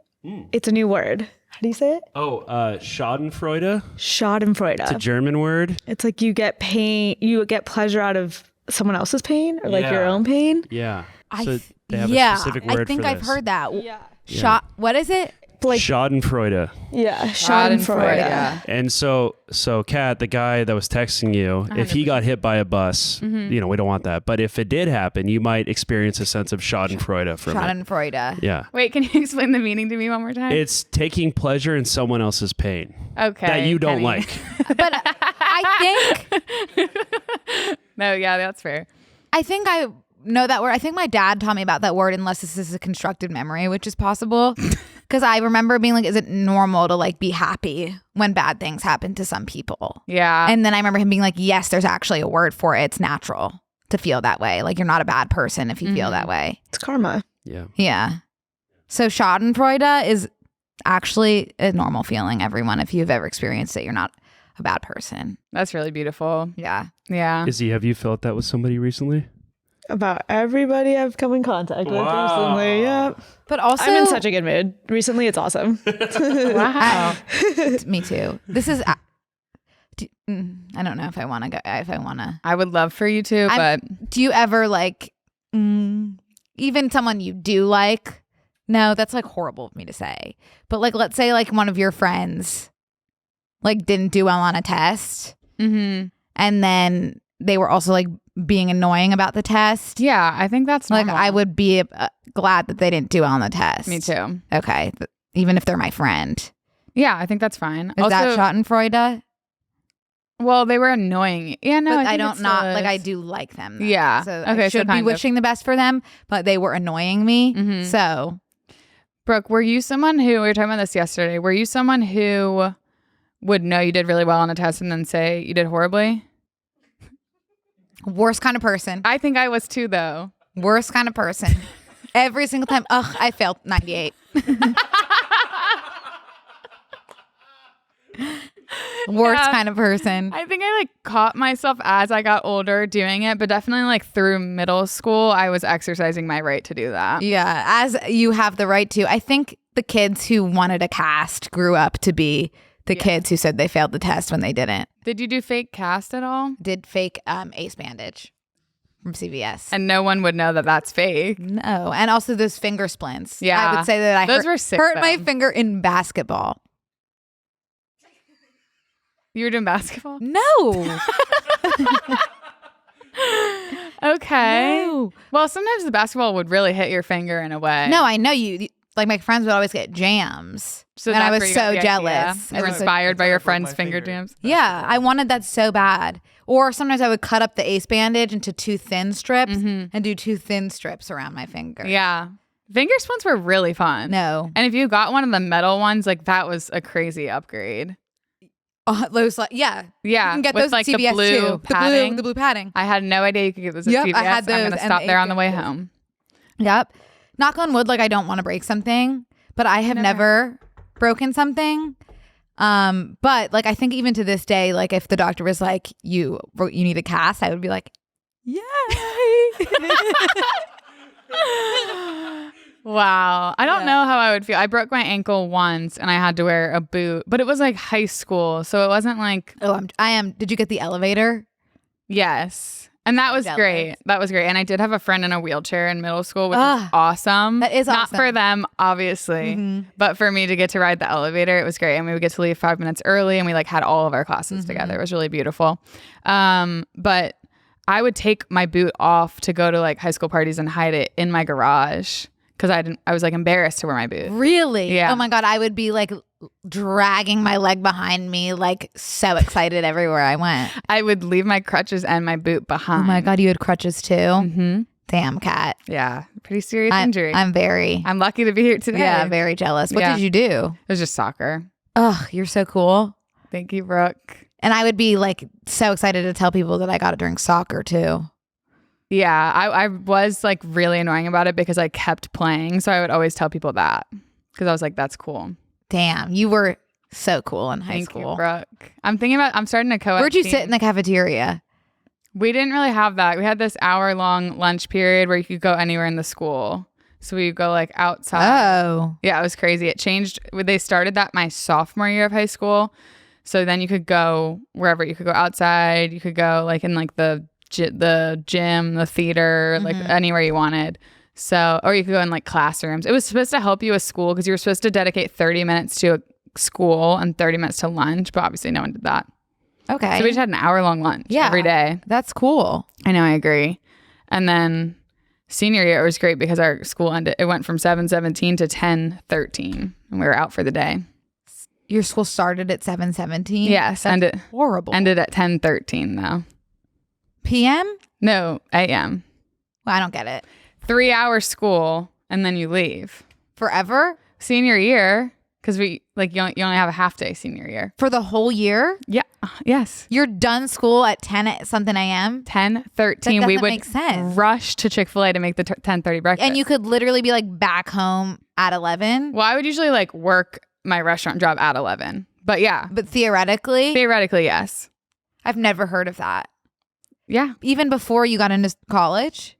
C: It's a new word. How do you say it?
E: Oh, Schadenfreude.
C: Schadenfreude.
E: It's a German word.
C: It's like you get pleasure out of someone else's pain or like your own pain.
E: Yeah. So they have a specific word
A: I think
E: for
A: I've
E: this.
A: heard that.
C: Yeah.
A: What is it?
C: Like
E: Schadenfreude.
C: yeah, Schadenfreude.
B: Yeah.
E: And so Kat, the guy that was texting you, if he got hit by a bus, we don't want that. But if it did happen, you might experience a sense of Schadenfreude from it.
A: Schadenfreude.
E: Yeah.
B: Wait, can you explain the meaning to me one more time?
E: It's taking pleasure in someone else's pain
B: Okay.
E: that you don't
B: Kenny.
E: like.
A: But I think
B: No, yeah, that's fair.
A: I know that word. I think my dad taught me about that word, unless this is a constructed memory, which is possible. Because I remember being like, is it normal to like be happy when bad things happen to some people?
B: Yeah.
A: And then I remember him being like, yes, there's actually a word for it. It's natural to feel that way. Like you're not a bad person if you feel that way.
C: It's karma.
E: Yeah.
A: Yeah. So Schadenfreude is actually a normal feeling, everyone. If you've ever experienced it, you're not a bad person.
B: That's really beautiful.
A: Yeah.
B: Yeah.
E: Izzy, have you felt that with somebody recently?
C: About everybody I've come in contact with recently. Yep.
A: But also,
C: I'm in such a good mood. Recently, it's awesome.
B: Wow.
A: me too. I don't know if I want to go. If I want to,
B: I would love for you to, but
A: do you ever like even someone you do like? No, that's like horrible of me to say. But like, let's say like one of your friends like didn't do well on a test, and then they were also like being annoying about the test.
B: Yeah, I think that's normal.
A: Like I would be glad that they didn't do well on the test.
B: Me too.
A: Okay, even if they're my friend.
B: Yeah, I think that's fine.
A: Is that Schadenfreude?
B: Well, they were annoying. Yeah, no,
A: but I don't like. I do like them. Though.
B: Yeah.
A: So
B: okay,
A: I should be wishing the best for them, but they were annoying me. So,
B: Brooke, were you someone who, we were talking about this yesterday, were you someone who would know you did really well on a test and then say you did horribly?
A: Worst kind of person.
B: I think I was too, though.
A: Worst kind of person. Every single time. Ugh, I failed 98. Worst kind of person.
B: I think I like caught myself as I got older doing it, but definitely like through middle school, I was exercising my right to do that.
A: Yeah, as you have the right to. I think the kids who wanted a cast grew up to be the kids who said they failed the test when they didn't.
B: Did you do fake cast at all?
A: Did fake ace bandage from CVS.
B: And no one would know that that's fake.
A: No. And also those finger splints.
B: Yeah.
A: I would say that
B: those were sick,
A: hurt my finger in basketball.
B: You were doing basketball?
A: No.
B: Okay.
A: No.
B: Well, sometimes the basketball would really hit your finger in a way.
A: No, I know you. Like my friends would always get jams.
B: So
A: and I was
B: where you
A: so
B: got the
A: jealous.
B: idea. You were
A: was
B: inspired by your
F: That's how I broke
B: friends'
F: my
B: finger
F: finger.
B: jams.
A: Yeah, I wanted that so bad. Or sometimes I would cut up the ace bandage into 2 thin strips and do 2 thin strips around my finger.
B: Yeah. Finger splints were really fun.
A: No.
B: And if you got one of the metal ones, like that was a crazy upgrade.
A: Those
B: Yeah.
A: you can get
B: with
A: those
B: like
A: at CVS
B: the blue
A: too.
B: padding.
A: The blue padding.
B: I had no idea you could get those at
A: Yep,
B: CVS.
A: I had those
B: I'm going to
A: and
B: stop
A: the
B: there on the way
A: bandage.
B: home.
A: Yep. Knock on wood, like I don't want to break something, but I have never broken something. But like I think even to this day, like if the doctor was like, you need a cast, I would be like, yay.
B: Wow. I don't know how I would feel. I broke my ankle once and I had to wear a boot, but it was like high school. So it wasn't like.
A: Oh, I am. Did you get the elevator?
B: Yes. And that was
A: jealous.
B: great. That was great. And I did have a friend in a wheelchair in middle school, which is awesome.
A: That is
B: Not
A: awesome.
B: for them, obviously, but for me to get to ride the elevator, it was great. And we would get to leave 5 minutes early and we like had all of our classes together. It was really beautiful. But I would take my boot off to go to like high school parties and hide it in my garage because I was like embarrassed to wear my boot.
A: Really?
B: Yeah.
A: Oh my God. I would be like dragging my leg behind me, like so excited everywhere I went.
B: I would leave my crutches and my boot behind.
A: Oh my God. You had crutches too?
B: Mm-hmm.
A: Damn, Kat.
B: Yeah. Pretty serious injury.
A: I'm
B: lucky to be here today.
A: Yeah, very jealous. What
B: Yeah.
A: did you do?
B: It was just soccer.
A: Oh, you're so cool.
B: Thank you, Brooke.
A: And I would be like so excited to tell people that I got it during soccer too.
B: Yeah, I was like really annoying about it because I kept playing. So I would always tell people that because I was like, that's cool.
A: Damn, you were so cool in high
B: Thank
A: school.
B: you, Brooke. I'm starting a co-ed
A: Where'd you
B: team.
A: sit in the cafeteria?
B: We didn't really have that. We had this hour-long lunch period where you could go anywhere in the school. So we would go like outside.
A: Oh.
B: Yeah, it was crazy. It changed. They started that my sophomore year of high school. So then you could go wherever. You could go outside. You could go like in like the gym, the theater, like anywhere you wanted. So, or you could go in like classrooms. It was supposed to help you with school because you were supposed to dedicate 30 minutes to school and 30 minutes to lunch, but obviously no one did that.
A: Okay.
B: So we just had an hour-long lunch every day.
A: That's cool.
B: I know, I agree. And then senior year, it was great because our school ended. It went from 7:17 to 10:13, and we were out for the day.
A: Your school started at 7:17?
B: Yes,
A: That's horrible.
B: Ended at 10:13 though.
A: PM?
B: No, a.m.
A: Well, I don't get it.
B: 3 hour school, and then you leave.
A: Forever?
B: Senior year, because you only have a half day senior year.
A: For the whole year?
B: Yeah. Yes.
A: You're done school at 10 something a.m.?
B: 10:13. We would
A: make sense.
B: rush to Chick-fil-A to make the 10:30 breakfast.
A: And you could literally be like back home at 11?
B: Well, I would usually like work my restaurant job at 11. But yeah.
A: But theoretically?
B: Theoretically, yes.
A: I've never heard of that.
B: Yeah.
A: Even before you got into college?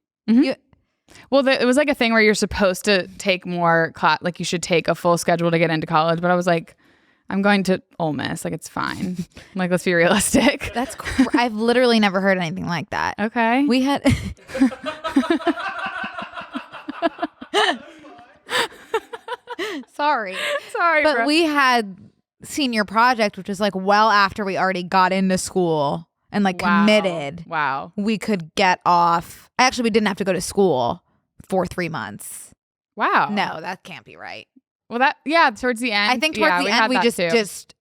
B: Well, it was like a thing where you're supposed to take more class, like you should take a full schedule to get into college. But I was like, I'm going to Ole Miss. Like, it's fine. Like, let's be realistic.
A: That's I've literally never heard anything like that.
B: Okay.
A: We had Sorry, but
B: bro.
A: we had senior project, which was like well after we already got into school and like committed.
B: Wow.
A: We could get off. Actually, we didn't have to go to school for 3 months.
B: Wow.
A: No, that can't be right.
B: Well, towards the end.
A: I think towards the end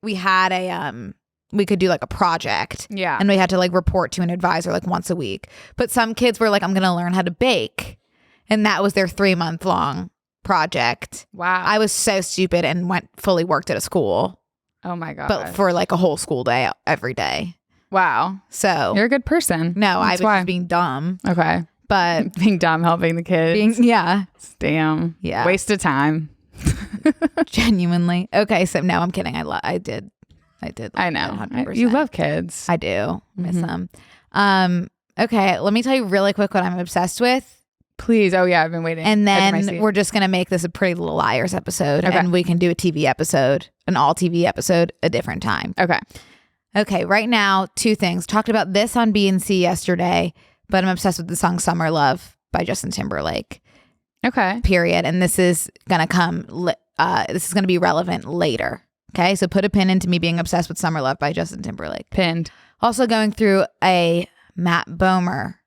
A: we had a we could do like a project.
B: Yeah.
A: And we had to like report to an advisor like once a week. But some kids were like, I'm going to learn how to bake. And that was their 3-month long project.
B: Wow.
A: I was so stupid and fully worked at a school.
B: Oh my God.
A: But for like a whole school day every day.
B: Wow.
A: So
B: you're a good person.
A: No,
B: That's
A: I was just being dumb.
B: Okay.
A: But
B: being dumb, helping the kids.
A: Yeah.
B: Damn.
A: Yeah.
B: Waste of time.
A: Genuinely. Okay. So no, I'm kidding. I did.
B: I know.
A: 100%.
B: You love kids.
A: I do miss them. Okay. Let me tell you really quick what I'm obsessed with.
B: Please. Oh yeah. I've been waiting.
A: And then we're just going to make this a Pretty Little Liars episode.
B: Okay.
A: And we can do a TV episode, an all TV episode, a different time.
B: Okay.
A: Okay. Right now, 2 things. Talked about this on B&C yesterday, but I'm obsessed with the song Summer Love by Justin Timberlake.
B: Okay.
A: Period. And this is going to this is going to be relevant later. Okay. So put a pin into me being obsessed with Summer Love by Justin Timberlake.
B: Pinned.
A: Also going through a Matt Bomer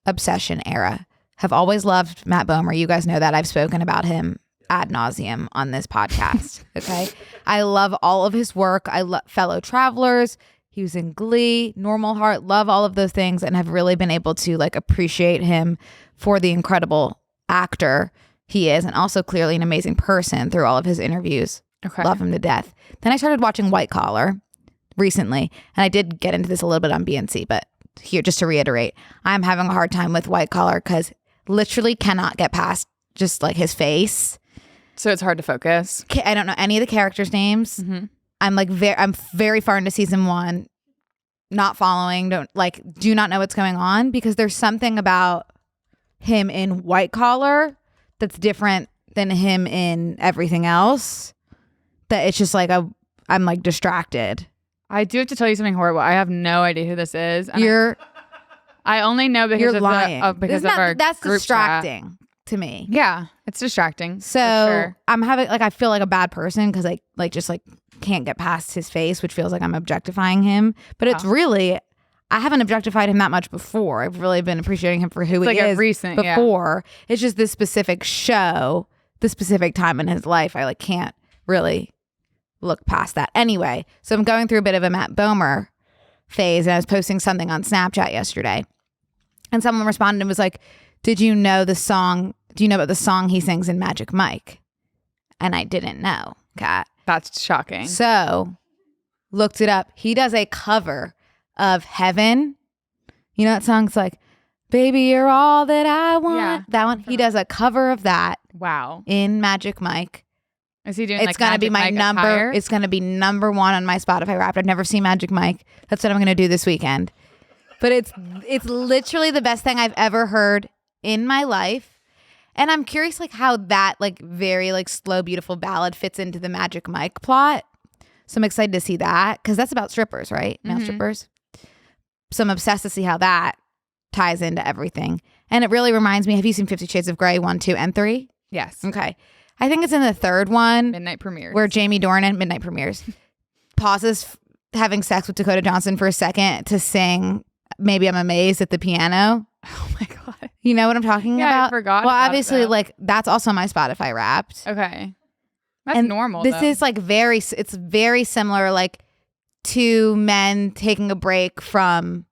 A: obsession era. Have always loved Matt Bomer. You guys know that. I've spoken about him ad nauseum on this podcast. Okay. I love all of his work. I love Fellow Travelers. He was in Glee, Normal Heart, love all of those things, and have really been able to like appreciate him for the incredible actor he is, and also clearly an amazing person through all of his interviews.
B: Okay.
A: Love him to death. Then I started watching White Collar recently, and I did get into this a little bit on BNC, but here, just to reiterate, I'm having a hard time with White Collar because literally cannot get past just like his face.
B: So it's hard to focus.
A: I don't know any of the characters' names.
B: Mm-hmm.
A: I'm very far into season 1, not following, do not know what's going on, because there's something about him in White Collar that's different than him in everything else, that it's just like I'm like distracted.
B: I do have to tell you something horrible. I have no idea who this is. I only know because
A: you're
B: of
A: lying.
B: Because of our
A: that's
B: group
A: distracting
B: chat.
A: To me.
B: Yeah, it's distracting.
A: So
B: sure.
A: I'm having I feel like a bad person because I just can't get past his face, which feels like I'm objectifying him. But it's really, I haven't objectified him that much before. I've really been appreciating him for who he is before. Yeah. It's just this specific show, the specific time in his life. I can't really look past that. Anyway, so I'm going through a bit of a Matt Bomer phase, and I was posting something on Snapchat yesterday, and someone responded and was like, "Did you know the song? Do you know about the song he sings in Magic Mike?" And I didn't know, Kat.
B: That's shocking.
A: So looked it up. He does a cover of Heaven. You know that song? It's like, "Baby, you're all that I want."
B: Yeah.
A: That one. He does a cover of that.
B: Wow.
A: In Magic Mike.
B: Is he doing?
A: It's gonna be my number.
B: Attire?
A: It's gonna be number 1 on my Spotify Wrapped. I've never seen Magic Mike. That's what I'm gonna do this weekend. But it's literally the best thing I've ever heard in my life. And I'm curious how that very slow, beautiful ballad fits into the Magic Mike plot. So I'm excited to see that, because that's about strippers, right? Male strippers. So I'm obsessed to see how that ties into everything. And it really reminds me, have you seen 50 Shades of Grey 1, 2, and 3?
B: Yes.
A: Okay. I think it's in the 3rd one.
B: Midnight premieres.
A: Where Jamie Dornan, midnight premieres, pauses having sex with Dakota Johnson for a second to sing Maybe I'm Amazed at the piano.
B: Oh my God.
A: You know what I'm talking about?
B: I forgot.
A: Well,
B: about
A: obviously,
B: that.
A: that's also my Spotify Wrapped.
B: Okay. That's
A: and
B: normal.
A: This
B: though.
A: is it's very similar, to men taking a break from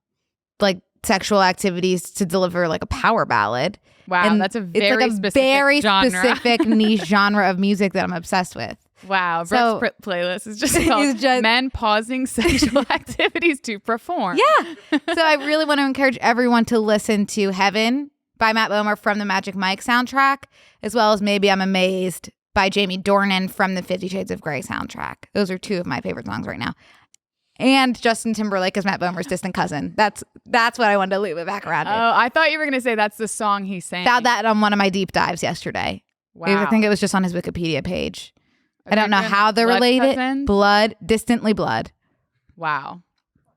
A: sexual activities to deliver a power ballad.
B: Wow,
A: and
B: that's a very
A: specific niche genre of music that I'm obsessed with.
B: Wow,
A: So-
B: Brooke's playlist is just called Men Pausing Sexual Activities to Perform.
A: Yeah. So I really want to encourage everyone to listen to Heaven by Matt Bomer from the Magic Mike soundtrack, as well as Maybe I'm Amazed by Jamie Dornan from the 50 Shades of Grey soundtrack. Those are 2 of my favorite songs right now. And Justin Timberlake is Matt Bomer's distant cousin. That's what I wanted to loop it back around to.
B: Oh, I thought you were going to say that's the song he sang.
A: Found that on one of my deep dives yesterday.
B: Wow.
A: I think it was just on his Wikipedia page. I don't know how they're
B: blood
A: related.
B: cousins?
A: Distantly blood.
B: Wow.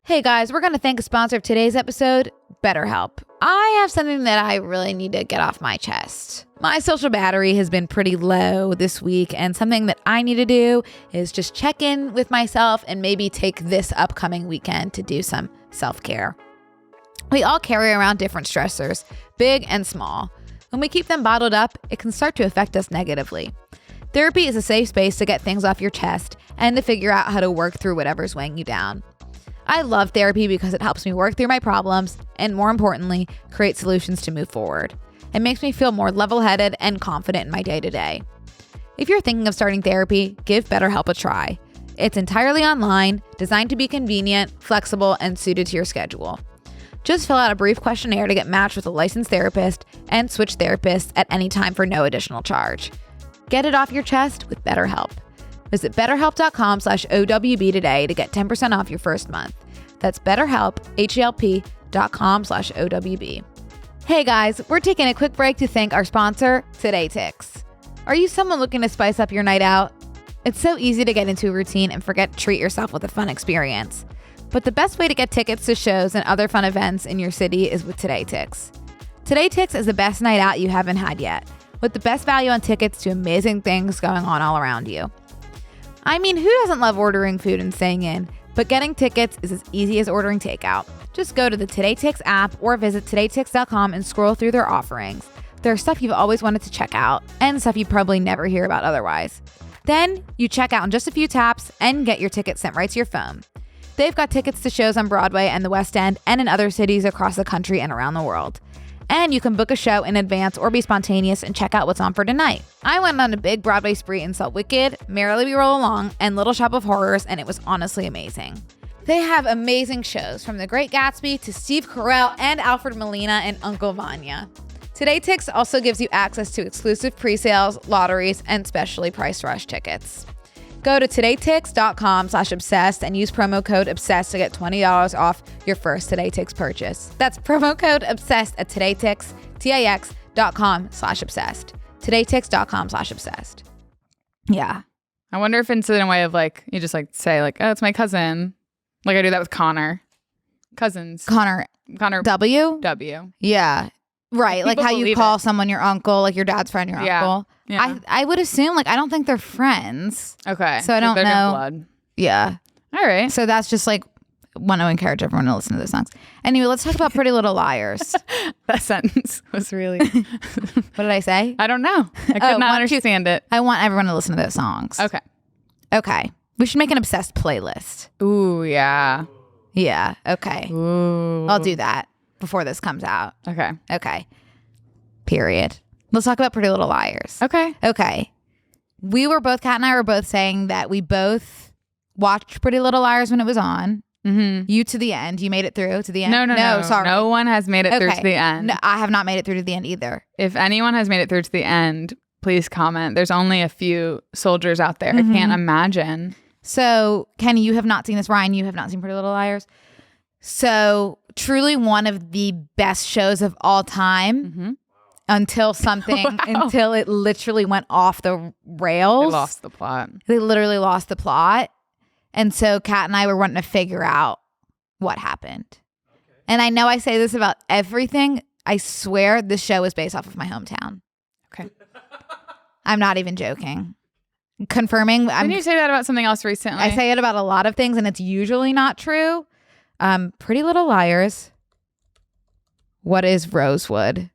A: Hey guys, we're going to thank a sponsor of today's episode, BetterHelp. I have something that I really need to get off my chest. My social battery has been pretty low this week, and something that I need to do is just check in with myself and maybe take this upcoming weekend to do some self-care. We all carry around different stressors, big and small. When we keep them bottled up, it can start to affect us negatively. Therapy is a safe space to get things off your chest and to figure out how to work through whatever's weighing you down. I love therapy because it helps me work through my problems and, more importantly, create solutions to move forward. It makes me feel more level-headed and confident in my day-to-day. If you're thinking of starting therapy, give BetterHelp a try. It's entirely online, designed to be convenient, flexible, and suited to your schedule. Just fill out a brief questionnaire to get matched with a licensed therapist and switch therapists at any time for no additional charge. Get it off your chest with BetterHelp. Visit betterhelp.com/OWB today to get 10% off your first month. That's BetterHelp, HELP.com/OWB. Hey guys, we're taking a quick break to thank our sponsor, Today Ticks. Are you someone looking to spice up your night out? It's so easy to get into a routine and forget to treat yourself with a fun experience. But the best way to get tickets to shows and other fun events in your city is with Today Ticks. Today Ticks is the best night out you haven't had yet, with the best value on tickets to amazing things going on all around you. I mean, who doesn't love ordering food and staying in? But getting tickets is as easy as ordering takeout. Just go to the Today Ticks app or visit todaytix.com and scroll through their offerings. There's stuff you've always wanted to check out and stuff you probably never hear about otherwise. Then you check out in just a few taps and get your ticket sent right to your phone. They've got tickets to shows on Broadway and the West End and in other cities across the country and around the world. And you can book a show in advance or be spontaneous and check out what's on for tonight. I went on a big Broadway spree and saw Wicked, Merrily We Roll Along, and Little Shop of Horrors, and it was honestly amazing. They have amazing shows from The Great Gatsby to Steve Carell and Alfred Molina and Uncle Vanya. Today Ticks also gives you access to exclusive pre-sales, lotteries, and specially priced rush tickets. Go to todaytix.com/obsessed and use promo code obsessed to get $20 off your first Today Ticks purchase. That's promo code obsessed at todaytix.com/obsessed. todaytix.com/obsessed. Yeah.
B: I wonder if it's in a way of like, you just like say like, oh, it's my cousin. Like I do that with Connor. Cousins.
A: Connor W?
B: W.
A: Yeah. Right. Like how you
B: believe
A: call
B: it.
A: someone your uncle, like your dad's friend, your
B: Yeah.
A: uncle.
B: Yeah.
A: I would assume, like, I don't think they're friends.
B: Okay.
A: So I don't
B: they're
A: know.
B: in blood.
A: Yeah.
B: All right.
A: So that's just like, want to encourage everyone to listen to those songs. Anyway, let's talk about Pretty Little Liars.
B: That sentence was really.
A: What did I say?
B: I don't know. I could not understand it.
A: I want everyone to listen to those songs.
B: Okay.
A: Okay. We should make an obsessed playlist.
B: Ooh, yeah.
A: Yeah. Okay.
B: Ooh.
A: I'll do that before this comes out.
B: Okay.
A: Okay. Period. Let's talk about Pretty Little Liars.
B: Okay.
A: Okay. Kat and I were both saying that we both watched Pretty Little Liars when it was on.
B: Mm-hmm.
A: You to the end. You made it through to the end?
B: No.
A: Sorry.
B: No one has made it through to the end.
A: No, I have not made it through to the end either.
B: If anyone has made it through to the end, please comment. There's only a few soldiers out there.
A: Mm-hmm.
B: I can't imagine.
A: So, Kenny, you have not seen this. Ryan, you have not seen Pretty Little Liars. So, truly one of the best shows of all time.
B: Mm-hmm.
A: Until it literally went off the rails.
B: They lost the plot.
A: They literally lost the plot. And so Kat and I were wanting to figure out what happened. Okay. And I know I say this about everything. I swear this show is based off of my hometown.
B: Okay.
A: I'm not even joking. Confirming.
B: Didn't you say that about something else recently?
A: I say it about a lot of things and it's usually not true. Pretty Little Liars. What is Rosewood?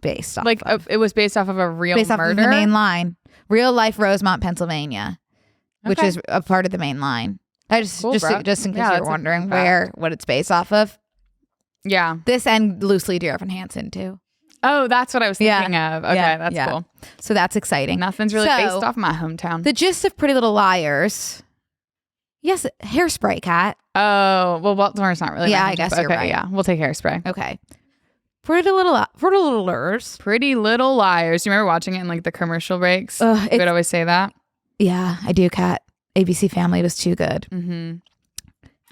A: Based off of.
B: It was based off of a real
A: based
B: murder?
A: off of the main line. Real life Rosemont, Pennsylvania, which
B: Okay.
A: is a part of the main line. I just
B: Cool,
A: just
B: bro.
A: just in case
B: Yeah,
A: you're
B: that's a
A: wondering
B: fact.
A: what it's based off of.
B: Yeah.
A: This and loosely Dear Evan Hansen too.
B: Oh, that's what I was thinking of. Okay,
A: Yeah,
B: that's
A: yeah.
B: cool.
A: So that's exciting.
B: Nothing's really
A: So,
B: based off my hometown.
A: The gist of Pretty Little Liars. Yes, Hairspray, Kat.
B: Oh, well, Baltimore's not really.
A: Yeah,
B: my
A: I guess
B: hometown, but
A: you're
B: okay,
A: right.
B: Yeah, we'll take Hairspray.
A: Okay. Pretty Little Liars.
B: Pretty Little Liars. Do you remember watching it in like the commercial breaks?
A: Ugh,
B: We would always say that.
A: Yeah, I do, Kat. ABC Family was too good.
B: Mm-hmm.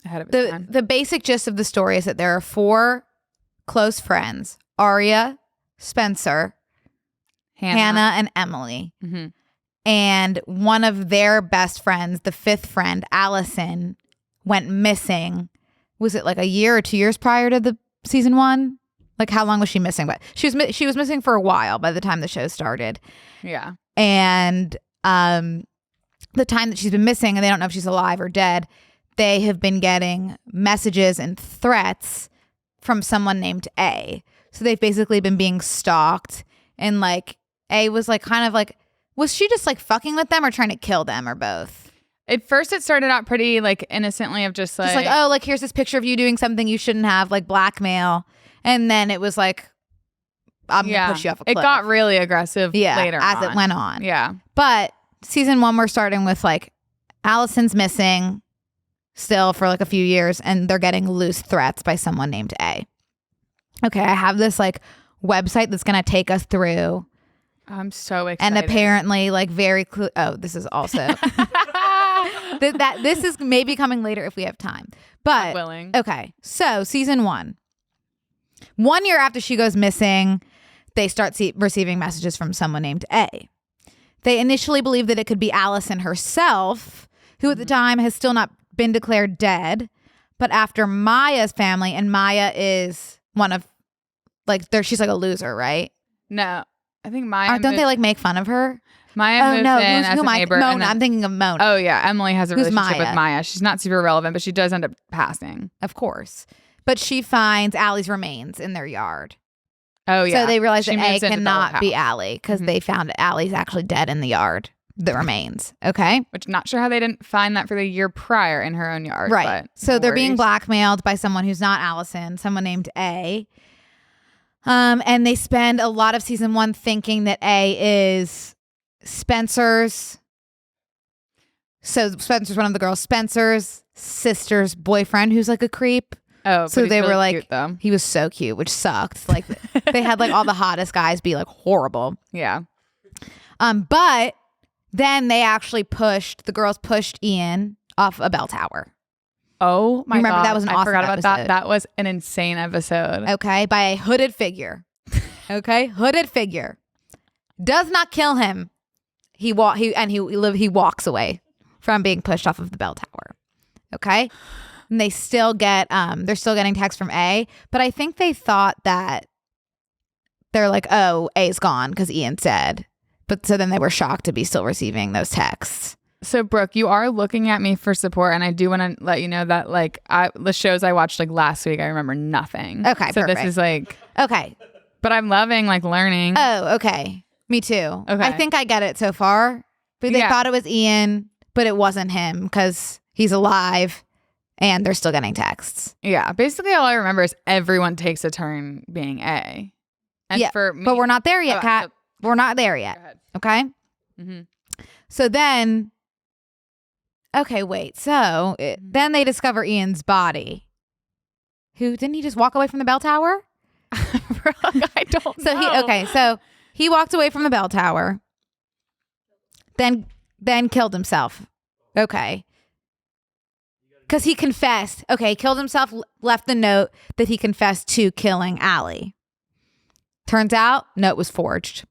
B: Ahead of its time.
A: The basic gist of the story is that there are 4 close friends: Aria, Spencer, Hannah, and Emily.
B: Mm-hmm.
A: and one of their best friends, the fifth friend, Allison, went missing. Was it like a year or 2 years prior to the season 1? Like, how long was she missing? But she was missing for a while by the time the show started.
B: Yeah.
A: And the time that she's been missing, and they don't know if she's alive or dead, they have been getting messages and threats from someone named A. So they've basically been being stalked, and like A was like kind of like, was she just like fucking with them or trying to kill them or both?
B: At first it started out pretty like innocently of just like
A: oh, like here's this picture of you doing something you shouldn't have, like blackmail. And then it was like, I'm gonna push you off a cliff.
B: It got really aggressive later
A: as
B: on.
A: it went on.
B: Yeah.
A: But season 1, we're starting with like Allison's missing still for like a few years, and they're getting loose threats by someone named A. Okay, I have this like website that's gonna take us through.
B: I'm so excited.
A: And apparently, like this is also this is maybe coming later if we have time. But
B: I'm willing.
A: Okay, so season 1. 1 year after she goes missing, they start receiving messages from someone named A. They initially believe that it could be Allison herself, who at the time has still not been declared dead. But after Maya's family, and Maya is one of, like, she's like a loser, right?
B: No, I think Maya.
A: Don't they like make fun of her?
B: Maya moved in as a neighbor.
A: Mona. I'm thinking of Mona.
B: Oh yeah, Emily has a relationship
A: Maya?
B: with Maya. She's not super relevant, but she does end up passing.
A: Of course. But she finds Allie's remains in their yard.
B: Oh yeah.
A: So they realize
B: She
A: that A
B: moves into the
A: cannot
B: old
A: be
B: house.
A: Allie because they found Allie's actually dead in the yard. The remains. Okay.
B: Which not sure how they didn't find that for the year prior in her own yard.
A: Right.
B: But
A: So
B: no
A: they're being
B: worries.
A: blackmailed by someone who's not Allison, someone named A. And they spend a lot of season 1 thinking that A is Spencer's. So Spencer's one of the girls. Spencer's sister's boyfriend, who's like a creep.
B: Oh,
A: So
B: but he's
A: they
B: really
A: were like,
B: cute, though.
A: he was so cute, which sucked. Like they had like all the hottest guys be like horrible.
B: Yeah.
A: But then they actually the girls pushed Ian off a bell tower.
B: Oh my
A: Remember,
B: god,
A: that was an
B: I
A: awesome
B: forgot about
A: episode.
B: that. That was an insane episode.
A: Okay, by a hooded figure. Okay, hooded figure does not kill him. He walks away from being pushed off of the bell tower. Okay, and they still get they're still getting texts from A, but I think they thought that they're like, oh, A's gone because Ian said. But so then they were shocked to be still receiving those texts.
B: So Brooke, you are looking at me for support, and I do want to let you know that like the shows I watched like last week, I remember nothing.
A: Okay,
B: so
A: perfect.
B: this is like
A: Okay.
B: but I'm loving like learning.
A: Oh, okay. Me too.
B: Okay.
A: I think I get it so far. But they thought it was Ian, but it wasn't him because he's alive and they're still getting texts.
B: Yeah, basically all I remember is everyone takes a turn being A. And
A: Yeah,
B: for me,
A: but we're not there yet,
B: Oh,
A: Kat. We're not there
B: Go
A: yet.
B: ahead.
A: Okay?
B: Mm-hmm.
A: So then, okay, wait. So then they discover Ian's body. Didn't he just walk away from the bell tower?
B: I don't know.
A: So he walked away from the bell tower, then killed himself. Okay. Because he confessed. Okay, killed himself, left the note that he confessed to killing Allie. Turns out, note was forged.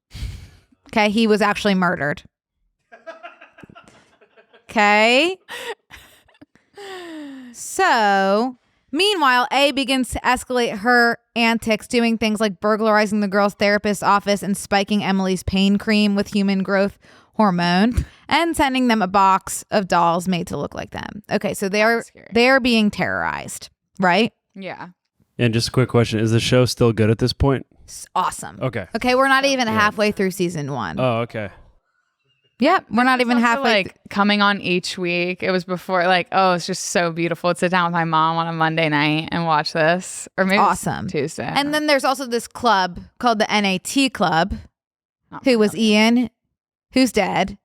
A: Okay, he was actually murdered. Okay. So, meanwhile, A begins to escalate her antics, doing things like burglarizing the girl's therapist's office and spiking Emily's pain cream with human growth hormone and sending them a box of dolls made to look like them. Okay, so they're being terrorized, right?
B: Yeah.
E: And just a quick question: is the show still good at this point?
A: It's awesome.
E: Okay.
A: Okay, we're not even halfway through season 1.
E: Oh, okay.
A: Yep, we're not even
B: Also,
A: halfway.
B: like coming on each week. It was before like, oh, it's just so beautiful to sit down with my mom on a Monday night and watch this. Or maybe
A: awesome.
B: Tuesday.
A: And then there's also this club called the NAT Club,
B: Not
A: who was
B: familiar.
A: Ian, who's dead,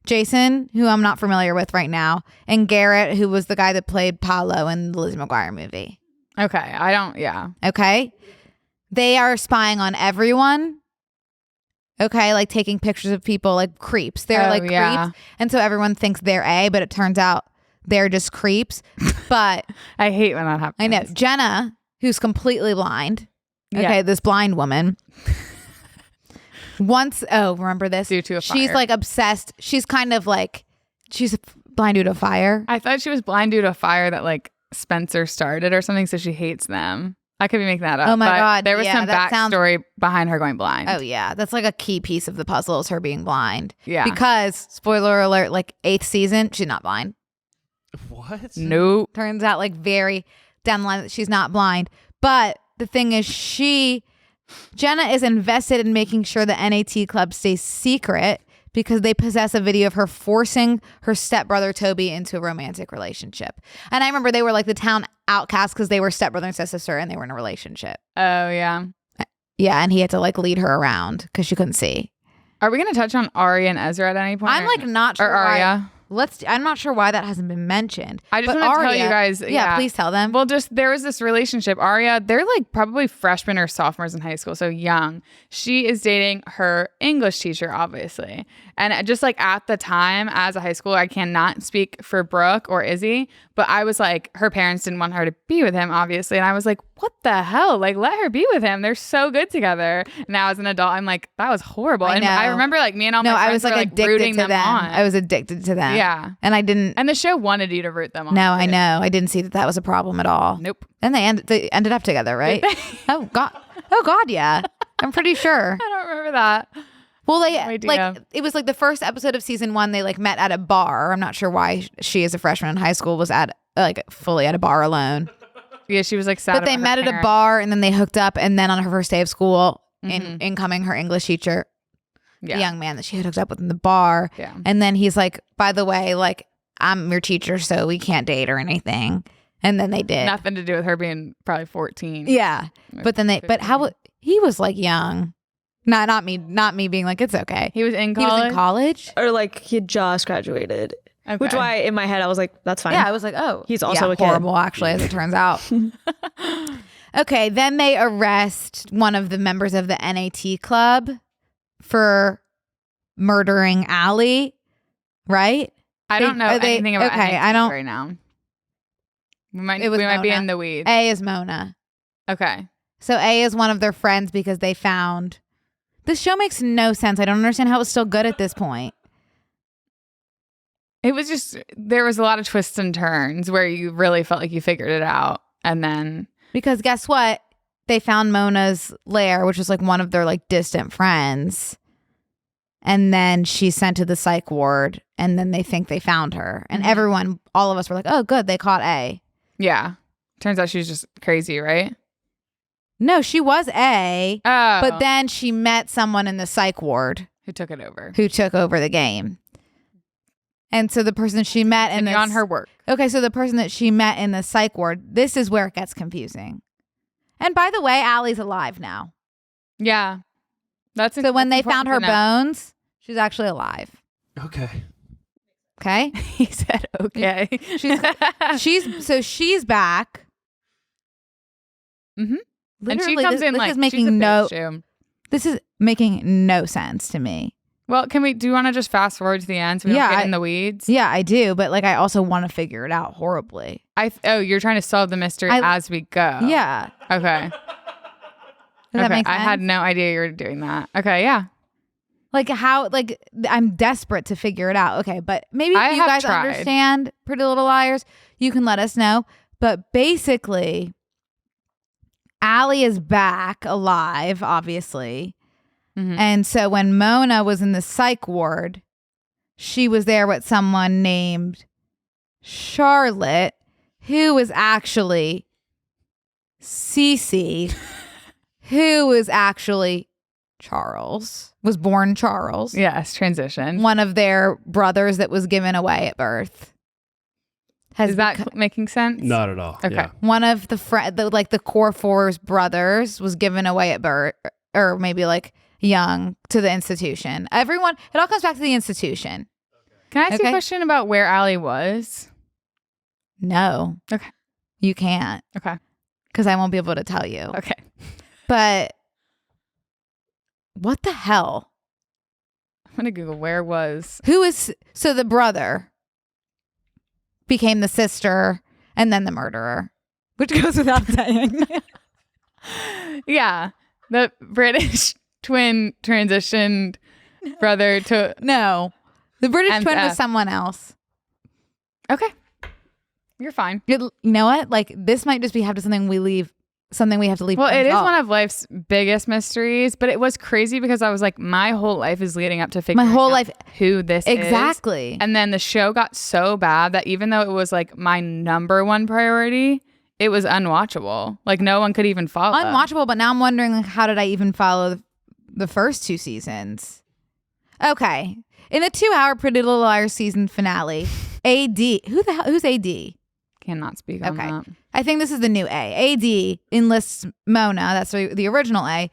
A: Jason, who I'm not familiar with right now, and Garrett, who was the guy that played Paolo in the Lizzie McGuire movie.
B: Okay. Yeah.
A: Okay. They are spying on everyone. Okay. Like taking pictures of people like creeps. They're like creeps. And so everyone thinks they're A, but it turns out they're just creeps. But
B: I hate when that happens.
A: I know Jenna, who's completely blind. Okay.
B: Yeah.
A: This blind woman remember this?
B: Due to a
A: She's
B: fire.
A: like obsessed. She's kind of like, she's blind due to fire.
B: I thought she was blind due to a fire that like Spencer started or something, so she hates them. I could be making that up.
A: Oh my
B: but
A: God,
B: there was
A: yeah,
B: some
A: that sounds-
B: backstory behind her going blind.
A: Oh yeah, that's like a key piece of the puzzle is her being blind.
B: Yeah.
A: Because spoiler alert, like 8th season, she's not blind.
E: What?
B: Nope.
A: Turns out like very down the line that she's not blind. But the thing is, Jenna is invested in making sure the NAT club stays secret because they possess a video of her forcing her stepbrother Toby into a romantic relationship. And I remember they were like the town outcasts because they were stepbrother and stepsister and they were in a relationship.
B: Oh yeah.
A: Yeah, and he had to like lead her around because she couldn't see.
B: Are we gonna touch on Arya and Ezra at any point?
A: I'm like not sure
B: or Arya.
A: I'm not sure why that hasn't been mentioned.
B: I just
A: But
B: want to tell
A: Arya-
B: you guys.
A: Yeah, please tell them.
B: Well, just there was this relationship. Arya, they're like probably freshmen or sophomores in high school, so young. She is dating her English teacher, obviously. And just like at the time as a high schooler, I cannot speak for Brooke or Izzy, but I was like, her parents didn't want her to be with him, obviously. And I was like, what the hell? Like, let her be with him. They're so good together. Now as an adult, I'm like, that was horrible.
A: I
B: And
A: know.
B: I remember like me and all my
A: No,
B: friends
A: I was like
B: were,
A: addicted
B: rooting
A: to them.
B: on.
A: I was addicted to them.
B: Yeah.
A: And I didn't.
B: And the show wanted you to root them on.
A: No, I
B: too.
A: know. I didn't see that was a problem at all.
B: Nope.
A: And they ended up together, right? Oh God, yeah. I'm pretty sure.
B: I don't remember that.
A: Well, they
B: No idea.
A: like it was like the first episode of season 1. They like met at a bar. I'm not sure why she, as a freshman in high school, was at like fully at a bar alone.
B: Yeah, she was like sad.
A: But they
B: about her
A: met at a
B: parents.
A: bar and then they hooked up. And then on her first day of school, incoming her English teacher,
B: Yeah.
A: the young man that she had hooked up with in the bar.
B: Yeah.
A: And then he's like, by the way, like I'm your teacher, so we can't date or anything. And then they did.
B: Nothing to do with her being probably 14.
A: Yeah. But then he was like young. Not me being like, it's okay.
B: He was in
A: He was
B: college.
A: in college.
C: Or like he had just graduated.
B: Okay.
C: Which why in my head I was like, that's fine.
A: Yeah, I was like, oh.
C: He's also a kid.
A: horrible, actually, as it turns out. Okay, then they arrest one of the members of the NAT club for murdering Allie, right?
B: I don't know anything about
A: okay,
B: NXT
A: I don't-
B: right now. We might
A: It was
B: be
A: Mona.
B: in the weeds.
A: A is Mona.
B: Okay.
A: So A is one of their friends because they found... This show makes no sense. I don't understand how it's still good at this point.
B: It was just there was a lot of twists and turns where you really felt like you figured it out, and then
A: Because guess what? They found Mona's lair, which was like one of their like distant friends. And then she's sent to the psych ward, and then they think they found her. And everyone, all of us were like, oh, good, they caught A.
B: yeah, turns out she was just crazy, right?
A: No, she was A,
B: Oh,
A: but then she met someone in the psych ward
B: who took it over?
A: who took over the game. And so the person she met in
B: And on her work.
A: Okay, so the person that she met in the psych ward, this is where it gets confusing. And by the way, Allie's alive now.
B: Yeah, that's
A: So when they
B: that's
A: found her
B: important
A: bones, she's actually alive.
E: Okay.
A: Okay?
B: to know. He said, "Okay."
A: She's back.
B: Mhm. And she
A: Literally,
B: comes
A: this,
B: in
A: this
B: like
A: is
B: she's a
A: making no.
B: bitch, too.
A: This is making no sense to me.
B: Well, do you want to just fast forward to the end so we
A: Yeah,
B: don't get in the weeds?
A: Yeah, I do, but like I also want to figure it out horribly.
B: You're trying to solve the mystery as we go.
A: Yeah.
B: Okay.
A: Does that make sense?
B: I had no idea you were doing that. Okay, yeah.
A: Like how, like I'm desperate to figure it out. Okay, but maybe
B: I
A: if you
B: have
A: guys
B: tried.
A: understand Pretty Little Liars, you can let us know. But basically, Allie is back alive, obviously.
B: Mhm.
A: And so when Mona was in the psych ward, she was there with someone named Charlotte, who was actually Cece, who was actually Charles, was born Charles.
B: Yes, transition.
A: One of their brothers that was given away at birth.
B: Is that making sense?
E: Not at all.
B: Okay.
E: Yeah.
A: One of the core four's brothers was given away at birth, or maybe like young, to the institution. Everyone, it all comes back to the institution.
B: Can I ask you a
A: Okay.
B: question about where Allie was?
A: No.
B: Okay.
A: You can't,
B: Okay.
A: because I won't be able to tell you.
B: Okay.
A: But what the hell?
B: I'm going to Google where was.
A: Who is, so the brother became the sister and then the murderer, which goes without saying.
B: Yeah. The British twin transitioned brother to...
A: No. The British twin was
B: MF.
A: someone else.
B: Okay. You're fine.
A: You know what? Like, this might just be something we have to leave.
B: Well, it is
A: unsolved.
B: one of life's biggest mysteries, but it was crazy because I was like, my whole life is leading up to figuring out who this is.
A: Exactly.
B: And then the show got so bad that even though it was like my number one priority, it was unwatchable. Like no one could even follow.
A: Unwatchable, but now I'm wondering, like, how did I even follow the first 2 seasons? Okay. In the 2-hour Pretty Little Liars season finale, AD, who's AD?
B: Cannot speak on that.
A: I think this is the new A. AD enlists Mona, that's the original A,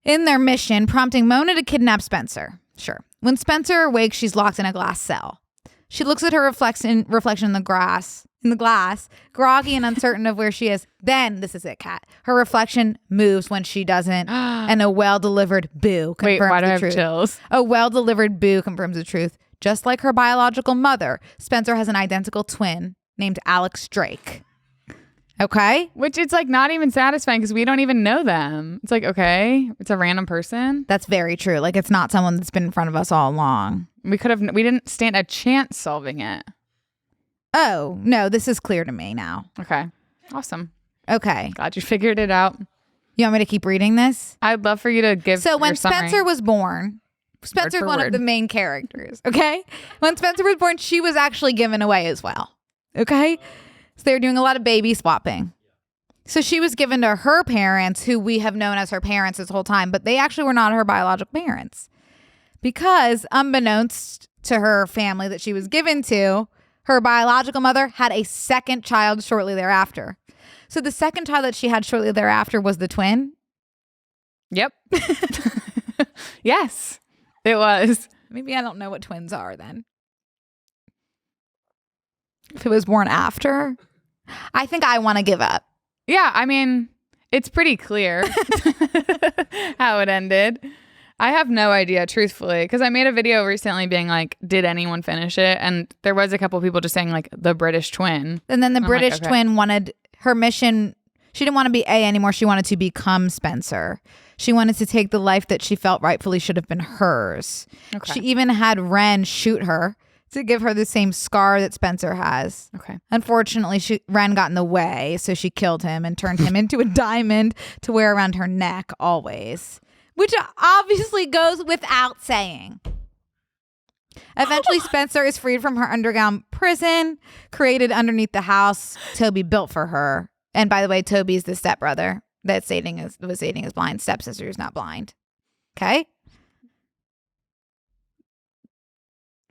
A: in their mission, prompting Mona to kidnap Spencer. Sure. When Spencer awakes, she's locked in a glass cell. She looks at her reflection in the glass, groggy and uncertain of where she is. Then, this is it, Kat. Her reflection moves when she doesn't, and a well-delivered boo confirms
B: Wait, why do I
A: the
B: have
A: truth.
B: chills?
A: A well-delivered boo confirms the truth. Just like her biological mother, Spencer has an identical twin named Alex Drake. Okay?
B: Which it's like not even satisfying because we don't even know them. It's like, okay, it's a random person.
A: That's very true. Like, it's not someone that's been in front of us all along.
B: We didn't stand a chance solving it.
A: Oh, no, this is clear to me now.
B: Okay. Awesome.
A: Okay.
B: Glad you figured it out.
A: You want me to keep reading this?
B: I'd love for you to give
A: So when
B: your summary.
A: Spencer was born, Spencer's
B: for
A: one of
B: word.
A: the main characters, okay? When Spencer was born, she was actually given away as well, okay? So they were doing a lot of baby swapping. So she was given to her parents, who we have known as her parents this whole time, but they actually were not her biological parents. Because unbeknownst to her family that she was given to, her biological mother had a second child shortly thereafter. So the second child that she had shortly thereafter was the twin.
B: Yep. Yes, it was.
A: Maybe I don't know what twins are then. If it was born after, I think I want to give up.
B: Yeah, I mean, it's pretty clear how it ended. I have no idea, truthfully, because I made a video recently being like, did anyone finish it? And there was a couple of people just saying like the British twin.
A: And then the
B: I'm like,
A: British
B: okay.
A: twin wanted her mission. She didn't want to be A anymore. She wanted to become Spencer. She wanted to take the life that she felt rightfully should have been hers.
B: Okay.
A: She even had Ren shoot her to give her the same scar that Spencer has.
B: Okay.
A: Unfortunately, Ren got in the way, so she killed him and turned him into a diamond to wear around her neck always, which obviously goes without saying. Eventually, Spencer is freed from her underground prison, created underneath the house Toby built for her. And by the way, Toby's the stepbrother that was dating his blind stepsister who's not blind. Okay?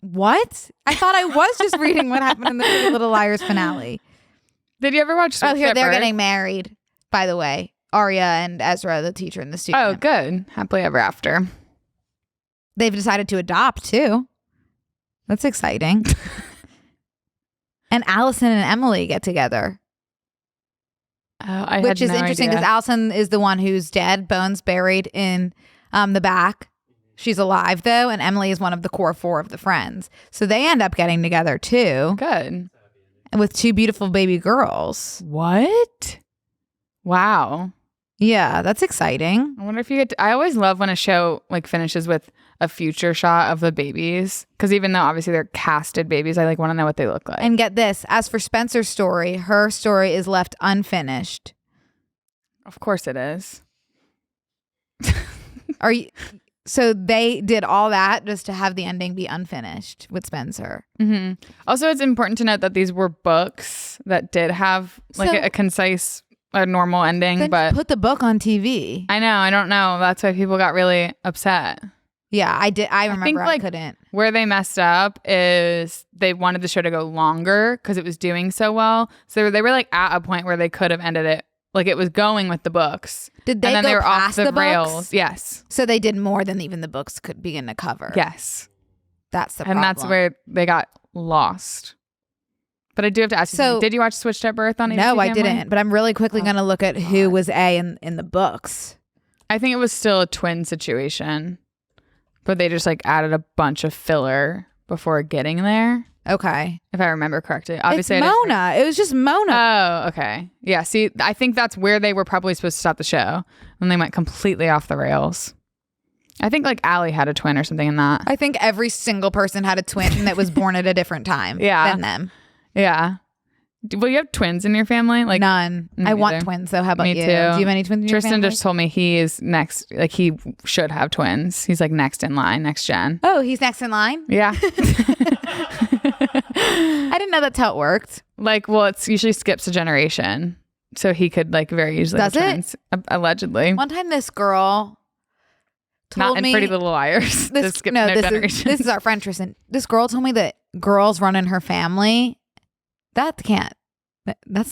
A: What? I thought I was just reading what happened in the Pretty Little Liars finale.
B: Did you ever watch
A: Oh, here, they're
B: Switch
A: getting married, by the way. Arya and Ezra, the teacher and the student.
B: Oh, good. Happily ever after.
A: They've decided to adopt, too. That's exciting. And Allison and Emily get together.
B: Oh,
A: Which is interesting because Allison is the one who's dead, bones buried in the back. She's alive, though, and Emily is one of the core 4 of the friends. So they end up getting together, too.
B: Good.
A: With 2 beautiful baby girls.
B: What? Wow.
A: Yeah, that's exciting.
B: I wonder if you get I always love when a show like finishes with a future shot of the babies, because even though obviously they're casted babies, I like want to know what they look like.
A: And get this, as for Spencer's story, her story is left unfinished.
B: Of course it is.
A: So they did all that just to have the ending be unfinished with Spencer.
B: Mm-hmm. Also, it's important to note that these were books that did have like a concise, a normal ending.
A: Then
B: but
A: put the book on TV.
B: I know, I don't know. That's why people got really upset.
A: Yeah, I did. I remember
B: think,
A: I
B: like,
A: couldn't.
B: Where they messed up is they wanted the show to go longer because it was doing so well. So they were like at a point where they could have ended it. Like it was going with the books.
A: Did they
B: and then
A: go
B: they were
A: past
B: off the,
A: the
B: rails?
A: books?
B: Yes.
A: So they did more than even the books could begin to cover.
B: Yes.
A: That's the
B: and
A: problem.
B: that's where they got lost. But I do have to ask you,
A: So-
B: did you watch Switched at Birth on ABC
A: No, I
B: Family?
A: didn't. But I'm really quickly going to look at who was A in the books.
B: I think it was still a twin situation, but they just like added a bunch of filler before getting there,
A: Okay.
B: if I remember correctly. Obviously,
A: it's
B: I didn't-
A: Mona. It was just Mona.
B: Oh, okay. Yeah, see, I think that's where they were probably supposed to stop the show, and they went completely off the rails. I think like Allie had a twin or something in that.
A: I think every single person had a twin that was born at a different time than them.
B: Yeah. Well, you have twins in your family? Like
A: none. I want twins though. How about
B: Me
A: you?
B: too.
A: Do you have any twins in your
B: Tristan
A: family?
B: just told me he is next. Like he should have twins. He's like next in line, next gen.
A: Oh, he's next in line?
B: Yeah.
A: I didn't know that's how it worked.
B: Like, well, it's usually skips a generation. So he could like very easily have
A: Does it?
B: twins. Allegedly.
A: One time this girl told
B: Not in
A: me
B: Pretty Little Liars.
A: this,
B: Skip
A: no,
B: no
A: this
B: generations.
A: is our friend Tristan. This girl told me that girls run in her family. That's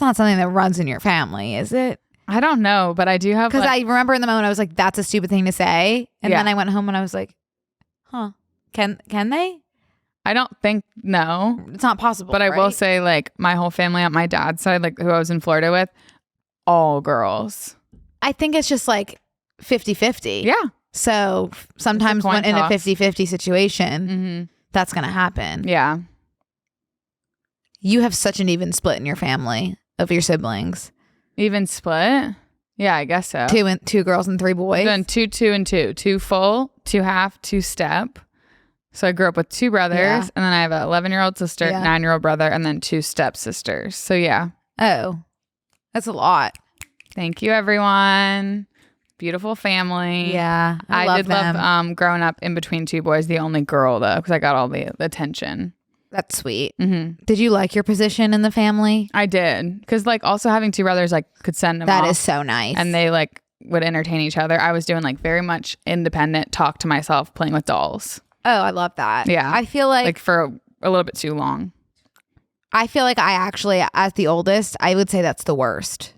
A: not something that runs in your family, is it?
B: I don't know, but I do have
A: Because
B: like,
A: I remember in the moment I was like, that's a stupid thing to say. And
B: Yeah.
A: then I went home and I was like, huh, can they?
B: I don't think no.
A: It's not possible.
B: But I will
A: right?
B: say like my whole family on my dad's side, like who I was in Florida with, all girls.
A: I think it's just like 50-50.
B: Yeah.
A: So sometimes
B: coin
A: when in a
B: toss.
A: 50-50 situation,
B: Mm-hmm.
A: that's going to happen.
B: Yeah.
A: You have such an even split in your family of your siblings.
B: Even split? Yeah, I guess so.
A: Two girls and 3 boys.
B: I've done 2, 2, and 2. 2 full, 2 half, 2 step. So I grew up with 2 brothers,
A: Yeah.
B: and then I have an 11-year-old sister,
A: Yeah.
B: 9-year-old brother, and then 2 step sisters. So yeah.
A: Oh, that's a lot.
B: Thank you, everyone. Beautiful family.
A: Yeah. I love
B: did
A: them.
B: love growing up in between 2 boys, the only girl though, because I got all the attention.
A: That's sweet.
B: Mm-hmm.
A: Did you like your position in the family?
B: I did, because like also having 2 brothers, like could send them
A: That
B: off,
A: is so nice.
B: and they like would entertain each other. I was doing like very much independent, talk to myself, playing with dolls.
A: Oh, I love that.
B: Yeah.
A: I feel like
B: for a little bit too long.
A: I actually, as the oldest, I would say that's the worst.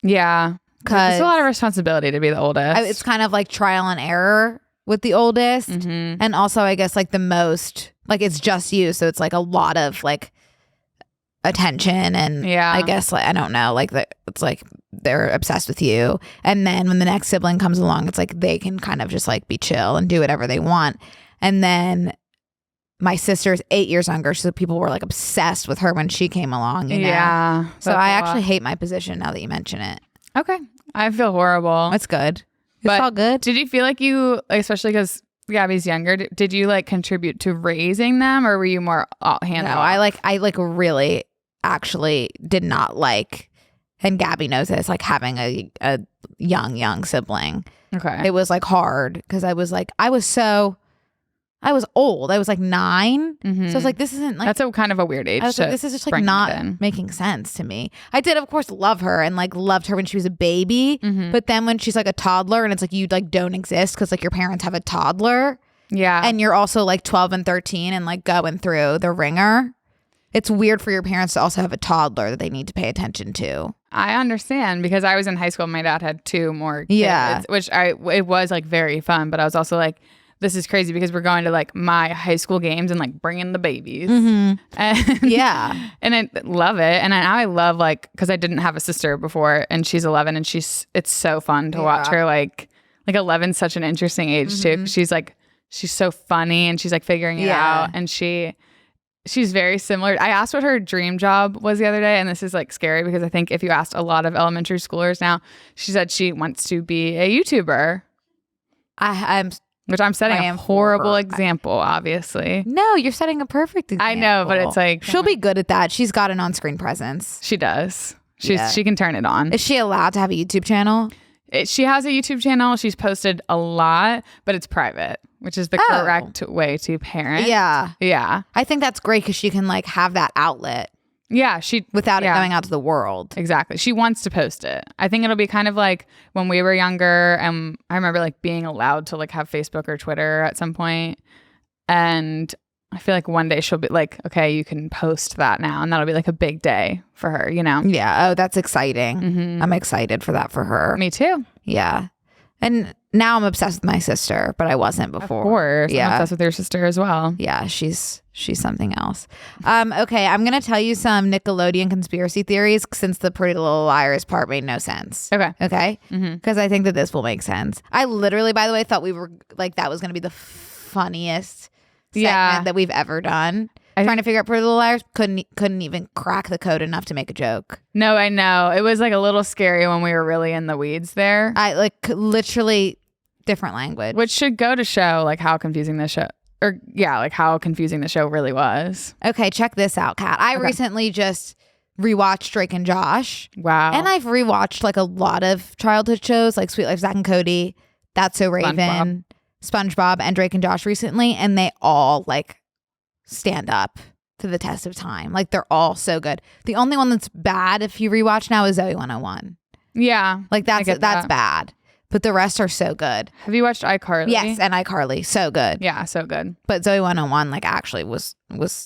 B: Yeah,
A: Because
B: it's a lot of responsibility to be the oldest.
A: it's kind of like trial and error with the oldest.
B: Mhm.
A: And also, I guess, like the most, like it's just you. So it's like a lot of like attention. And
B: Yeah.
A: I guess, like, I don't know, like it's like they're obsessed with you. And then when the next sibling comes along, it's like they can kind of just like be chill and do whatever they want. And then my sister's 8 years younger. So people were like obsessed with her when she came along. You know?
B: Yeah.
A: So
B: that's
A: I
B: a
A: actually
B: lot.
A: hate my position now that you mention it.
B: Okay. I feel horrible.
A: That's good. It's
B: But
A: all good.
B: Did you feel like you, especially because Gabby's younger, did you like contribute to raising them, or were you more hands
A: No,
B: off?
A: I really actually did not like, and Gabby knows this, like having a young sibling.
B: Okay.
A: It was like hard because I was old. I was like 9.
B: Mhm.
A: So I was like, this isn't like,
B: That's a kind of a weird age.
A: I was like,
B: to
A: this is just like
B: bring
A: not
B: it in.
A: making sense to me. I did, of course, love her and like loved her when she was a baby.
B: Mhm.
A: But then when she's like a toddler and it's like you like don't exist because like your parents have a toddler
B: Yeah.
A: and you're also like 12 and 13 and like going through the ringer. It's weird for your parents to also have a toddler that they need to pay attention to.
B: I understand, because I was in high school and my dad had 2 more kids,
A: Yeah.
B: which it was like very fun, but I was also like, this is crazy because we're going to like my high school games and like bringing the babies. And,
A: Yeah.
B: and I love it. And I love like, because I didn't have a sister before and she's 11 and it's so fun to watch her like 11's such an interesting age too. 'Cause she's so funny and she's like figuring it
A: Yeah.
B: out, and she's very similar. I asked what her dream job was the other day, and this is like scary because I think if you asked a lot of elementary schoolers now, she said she wants to be a YouTuber,
A: I'm
B: which I'm setting
A: I
B: a
A: am
B: horrible
A: for-
B: example, obviously.
A: no, you're setting a perfect example.
B: I know, but it's like
A: she'll be good at that. She's got an on-screen presence.
B: she does.
A: Yeah.
B: She can turn it on.
A: Is she allowed to have a YouTube channel?
B: She has a YouTube channel. She's posted a lot, but it's private, which is the
A: Oh.
B: correct way to parent.
A: Yeah.
B: Yeah.
A: I think that's great because she can like have that outlet
B: Yeah. She
A: without it
B: yeah.
A: going out to the world.
B: Exactly. She wants to post it. I think it'll be kind of like when we were younger, and I remember like being allowed to like have Facebook or Twitter at some point. And I feel like one day she'll be like, okay, you can post that now. And that'll be like a big day for her, you know?
A: Yeah. Oh, that's exciting.
B: Mhm.
A: I'm excited for that for her.
B: Me too.
A: Yeah. And now I'm obsessed with my sister, but I wasn't before.
B: Of course. I'm
A: Yeah.
B: obsessed with your sister as well.
A: Yeah, she's something else. Okay, I'm gonna tell you some Nickelodeon conspiracy theories since the Pretty Little Liars part made no sense.
B: Okay.
A: Okay,
B: Mhm.
A: because I think that this will make sense. I literally, by the way, thought we were like that was gonna be the funniest segment
B: Yeah.
A: that we've ever done.
B: I
A: Trying to figure out Pretty Little Liars, couldn't even crack the code enough to make a joke.
B: No, I know. It was like a little scary when we were really in the weeds there.
A: I like literally different language.
B: Which should go to show like how confusing the show, how confusing the show really was.
A: Okay, check this out, Kat. I recently just rewatched Drake and Josh.
B: Wow.
A: And I've rewatched like a lot of childhood shows like Sweet Life, Zack and Cody, That's So Raven, SpongeBob, and Drake and Josh recently, and they all like stand up to the test of time. Like they're all so good. The only one that's bad if you rewatch now is Zoe 101.
B: Yeah.
A: Like that's bad. But the rest are so good.
B: Have you watched iCarly?
A: Yes, and iCarly, so good.
B: Yeah, so good.
A: But Zoe 101 like actually was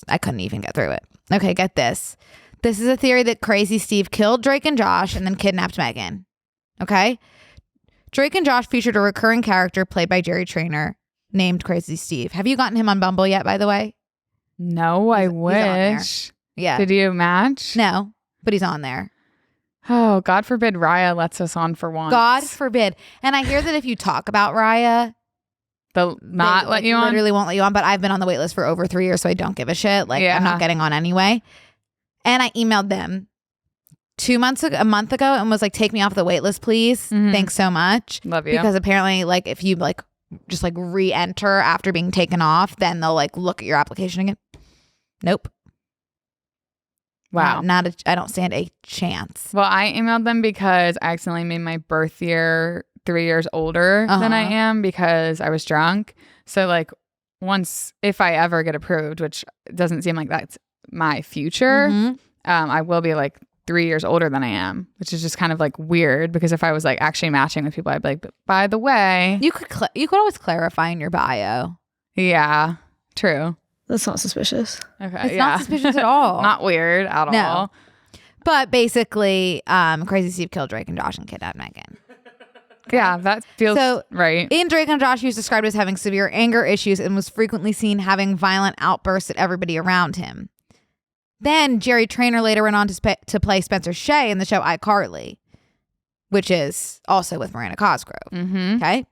A: I couldn't even get through it. Okay, get this. This is a theory that Crazy Steve killed Drake and Josh and then kidnapped Megan. Okay? Drake and Josh featured a recurring character played by Jerry Trainer named Crazy Steve. Have you gotten him on Bumble yet, by the way?
B: No, I
A: He's on there.
B: wish.
A: Yeah.
B: Did you match?
A: No, but he's on there.
B: Oh, God forbid Raya lets us on for once.
A: God forbid. And I hear that if you talk about Raya,
B: They'll not
A: they,
B: let you on?
A: literally won't let you on, but I've been on the wait list for over 3 years, so I don't give a shit. Like, I'm not getting on anyway. And I emailed them a month ago and was like, take me off the wait list, please.
B: Mhm.
A: Thanks so much.
B: Love you.
A: Because apparently, like, if you like just like re-enter after being taken off, then they'll like look at your application again. Nope.
B: Wow.
A: I don't stand a chance.
B: Well, I emailed them because I accidentally made my birth year 3 years older than I am because I was drunk. So like if I ever get approved, which doesn't seem like that's my future, I will be like 3 years older than I am, which is just kind of like weird because if I was like actually matching with people, I'd be like, but by the way,
A: You could always clarify in your bio.
B: yeah, true.
C: That's not suspicious.
B: Okay.
A: It's not suspicious at all.
B: Not weird at
A: No.
B: all.
A: But basically, Crazy Steve killed Drake and Josh and kidnapped Megan.
B: Yeah, that feels right.
A: In Drake and Josh, he was described as having severe anger issues and was frequently seen having violent outbursts at everybody around him. Then Jerry Trainer later went on to play Spencer Shea in the show iCarly, which is also with Miranda Cosgrove.
B: Mm-hmm.
A: Okay.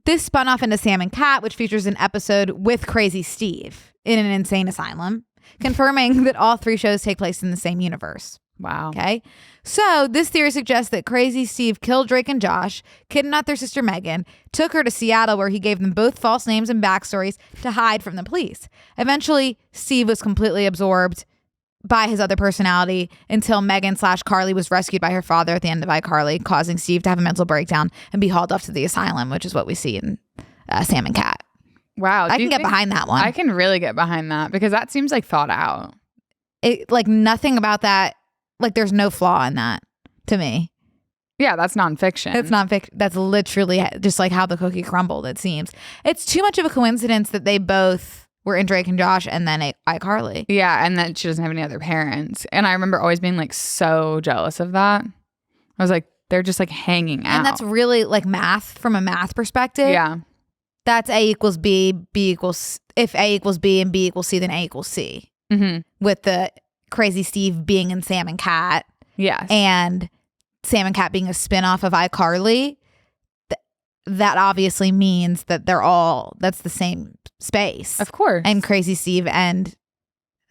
A: This spun off into Sam and Kat, which features an episode with Crazy Steve in an insane asylum, confirming that all 3 shows take place in the same universe.
B: Wow.
A: Okay. So this theory suggests that Crazy Steve killed Drake and Josh, kidnapped their sister Megan, took her to Seattle where he gave them both false names and backstories to hide from the police. Eventually, Steve was completely absorbed by his other personality until Megan/Carly was rescued by her father at the end of iCarly, causing Steve to have a mental breakdown and be hauled off to the asylum, which is what we see in Sam and Kat.
B: Wow.
A: I can get behind that one.
B: I can really get behind that because that seems like thought out.
A: Like nothing about that. Like there's no flaw in that to me.
B: Yeah, that's nonfiction.
A: It's nonfiction. That's literally just like how the cookie crumbled, it seems. It's too much of a coincidence that they both were in Drake and Josh and then iCarly.
B: Yeah, and then she doesn't have any other parents. And I remember always being like so jealous of that. I was like, they're just like hanging out.
A: And that's really like math from a math perspective.
B: Yeah.
A: That's A equals B, B equals, if A equals B and B equals C, then A equals C.
B: Mm-hmm.
A: With the Crazy Steve being in Sam and Kat.
B: Yes.
A: And Sam and Kat being a spinoff of iCarly. That obviously means that that's the same space.
B: Of course.
A: And Crazy Steve and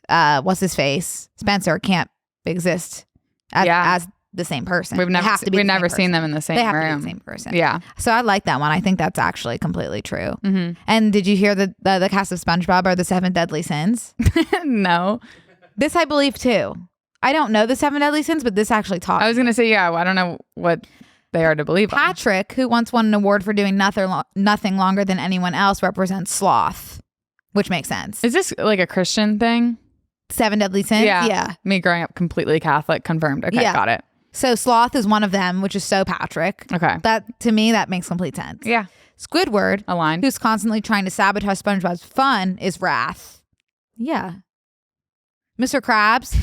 A: what's his face? Spencer can't exist as the same person.
B: We've never seen them in the same room.
A: They have to be the same person.
B: Yeah.
A: So I like that one. I think that's actually completely true.
B: Mm-hmm.
A: And did you hear that the cast of SpongeBob are the 7 deadly sins?
B: No.
A: This I believe too. I don't know the 7 deadly sins, but this actually talks.
B: I was going to say, I don't know what they are to believe on.
A: Patrick, who once won an award for doing nothing longer than anyone else, represents sloth, which makes sense.
B: Is this like a Christian thing?
A: 7 deadly sins?
B: Yeah. Me growing up completely Catholic, confirmed. Okay,
A: Yeah.
B: got it.
A: So sloth is one of them, which is so Patrick.
B: Okay.
A: That, to me, that makes complete sense.
B: Yeah.
A: Squidward,
B: Aligned.
A: who's constantly trying to sabotage SpongeBob's fun, is wrath. Yeah. Mr. Krabs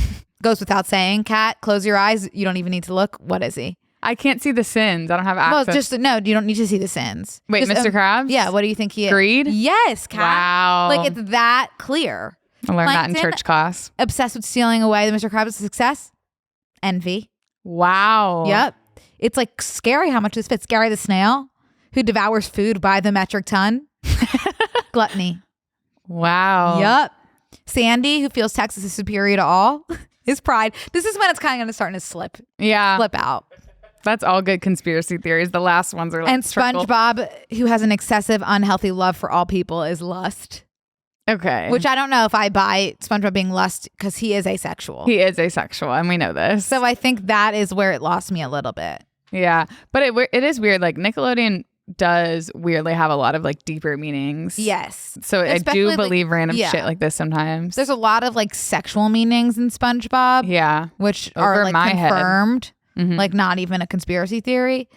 A: goes without saying. Kat, close your eyes. You don't even need to look. What is he?
B: I can't see the sins. I don't have access.
A: Well, you don't need to see the sins.
B: Wait,
A: Just,
B: Mr. Krabs?
A: Yeah, what do you think he is?
B: Greed?
A: Yes, Kat.
B: Wow.
A: Like it's that clear.
B: I learned that in
A: Plankton,
B: church class.
A: Obsessed with stealing away the Mr. Krabs' success. Envy.
B: Wow.
A: Yep. It's like scary how much this fits. Gary the snail, who devours food by the metric ton. Gluttony.
B: Wow.
A: Yep. Sandy, who feels Texas is superior to all. His pride. This is when it's kind of starting to slip
B: Yeah.
A: out.
B: That's all good conspiracy theories. The last ones are like
A: And SpongeBob, who has an excessive unhealthy love for all people, is lust.
B: Okay.
A: Which I don't know if I buy SpongeBob being lust because he is asexual.
B: He is asexual, and we know this.
A: So I think that is where it lost me a little bit.
B: Yeah. But it is weird. Like Nickelodeon does weirdly have a lot of like deeper meanings.
A: Yes.
B: So
A: Especially,
B: I do
A: like,
B: believe random
A: yeah.
B: shit like this sometimes.
A: There's a lot of like sexual meanings in SpongeBob.
B: Yeah.
A: Which
B: Over
A: are like
B: my head.
A: confirmed.
B: Mhm.
A: Like not even a conspiracy theory.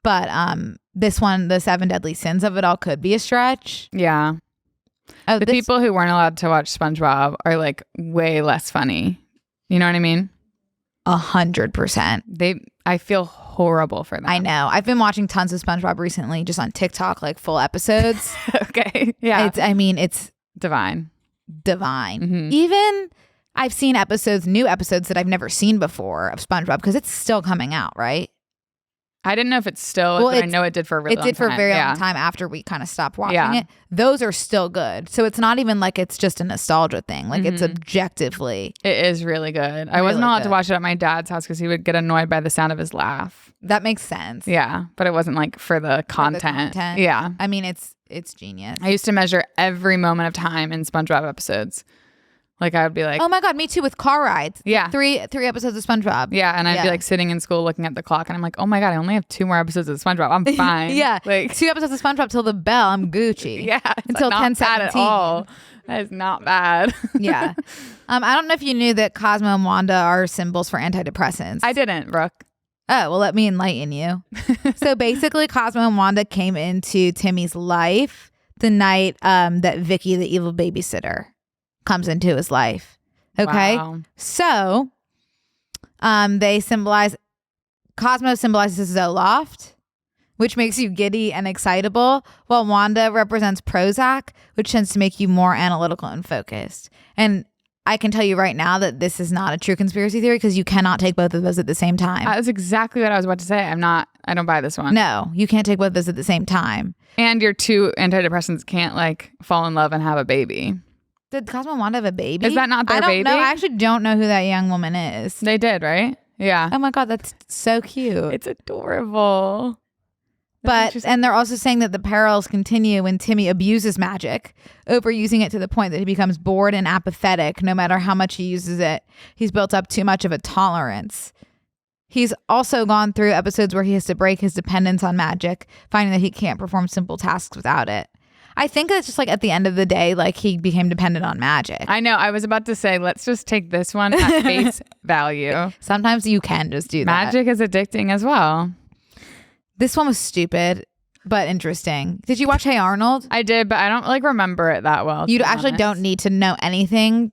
A: But this one, the 7 deadly sins of it all could be a stretch.
B: Yeah.
A: Oh,
B: The people who weren't allowed to watch SpongeBob are like way less funny. You know what I mean?
A: 100%.
B: I feel horrible for them.
A: I know. I've been watching tons of SpongeBob recently, just on TikTok, like full episodes.
B: Okay. Yeah.
A: It's
B: divine.
A: divine.
B: Mhm.
A: Even I've seen new episodes that I've never seen before of SpongeBob because it's still coming out, right?
B: I didn't know if it's still,
A: Well,
B: but I know it did for a really long time.
A: It did for a very
B: Yeah.
A: long time after we kind of stopped watching
B: Yeah.
A: it. Those are still good. So it's not even like it's just a nostalgia thing. Like it's objectively.
B: It is really good. I
A: Really
B: wasn't allowed to
A: good.
B: watch it at my dad's house because he would get annoyed by the sound of his laugh.
A: That makes sense.
B: Yeah. But it wasn't like for the content. Yeah.
A: I mean, it's genius.
B: I used to measure every moment of time in SpongeBob episodes. Like I would be like,
A: Oh my God, me too with car rides.
B: Yeah.
A: Three episodes of SpongeBob.
B: yeah. And I'd be
A: Yeah.
B: like sitting in school looking at the clock and I'm like, oh my God, I only have 2 more episodes of SpongeBob. I'm fine.
A: Yeah.
B: Like,
A: 2 episodes of SpongeBob till the bell. I'm Gucci.
B: yeah. It's
A: Until
B: like not bad
A: 10:17.
B: at all. That is not bad.
A: Yeah. I don't know if you knew that Cosmo and Wanda are symbols for antidepressants.
B: I didn't, Brooke.
A: Oh, well, let me enlighten you. So basically, Cosmo and Wanda came into Timmy's life the night that Vicky, the evil babysitter, comes into his life. Okay.
B: Wow.
A: So they symbolize, Cosmo symbolizes Zoloft, which makes you giddy and excitable, while Wanda represents Prozac, which tends to make you more analytical and focused. And I can tell you right now that this is not a true conspiracy theory because you cannot take both of those at the same time.
B: That's exactly what I was about to say. I don't buy this one.
A: No, you can't take both of those at the same time.
B: And your 2 antidepressants can't like fall in love and have a baby.
A: Did Cosmo and Wanda have a baby?
B: Is that not their
A: I don't
B: baby?
A: know. I actually don't know who that young woman is.
B: They did, right? Yeah.
A: Oh my God, that's so cute.
B: It's adorable.
A: And they're also saying that the perils continue when Timmy abuses magic, overusing it to the point that he becomes bored and apathetic no matter how much he uses it. He's built up too much of a tolerance. He's also gone through episodes where he has to break his dependence on magic, finding that he can't perform simple tasks without it. I think it's just like at the end of the day, like he became dependent on magic.
B: I know. I was about to say, let's just take this one at face value.
A: Sometimes you can just do that.
B: Magic is addicting as well.
A: This one was stupid, but interesting. Did you watch Hey Arnold?
B: I did, but I don't like remember it that well.
A: You actually don't need to know anything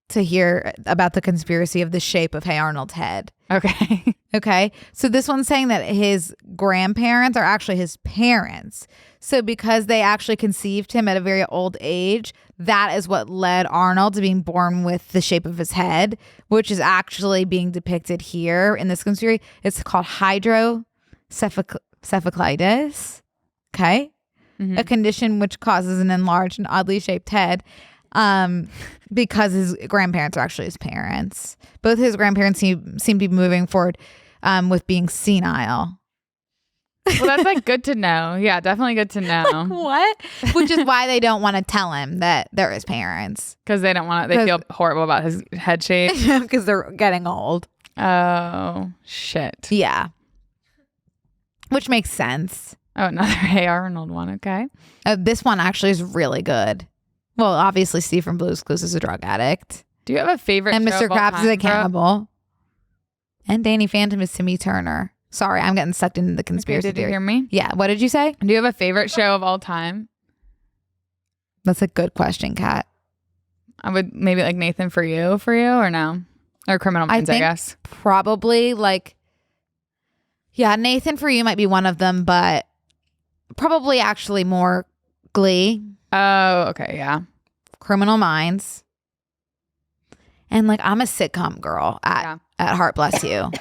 A: to hear about the conspiracy of the shape of Hey Arnold's head.
B: Okay.
A: Okay. So this one's saying that his grandparents are actually his parents. So because they actually conceived him at a very old age, that is what led Arnold to being born with the shape of his head, which is actually being depicted here in this conspiracy. It's called hydrocephalitis. Okay.
B: Mm-hmm.
A: A condition which causes an enlarged and oddly shaped head. Because his grandparents are actually his parents. Both his grandparents seem to be moving forward with being senile.
B: Well, that's like good to know. Yeah, definitely good to know.
A: What? Which is why they don't want to tell him that they're his parents.
B: Because they don't want to, they feel horrible about his head shape.
A: Because they're getting old.
B: Oh, shit.
A: Yeah. Which makes sense.
B: Oh, another Hey Arnold one. Okay.
A: This one actually is really good. Well, obviously, Steve from Blue's Clues is a drug addict.
B: Do you have a favorite
A: And
B: show
A: Mr.
B: of all
A: Krabs is
B: time,
A: a
B: Brooke?
A: cannibal. And Danny Phantom is Timmy Turner. Sorry, I'm getting sucked into the
B: Okay,
A: conspiracy
B: did you
A: theory.
B: hear me?
A: Yeah, what did you say?
B: Do you have a favorite show of all time?
A: That's a good question, Kat.
B: I would maybe like Nathan for you or no? Or Criminal Minds, I
A: think
B: guess.
A: Probably like, yeah, Nathan for You might be one of them, but probably actually more Glee,
B: Oh, okay, yeah.
A: Criminal Minds. And like, I'm a sitcom girl at Heart Bless You.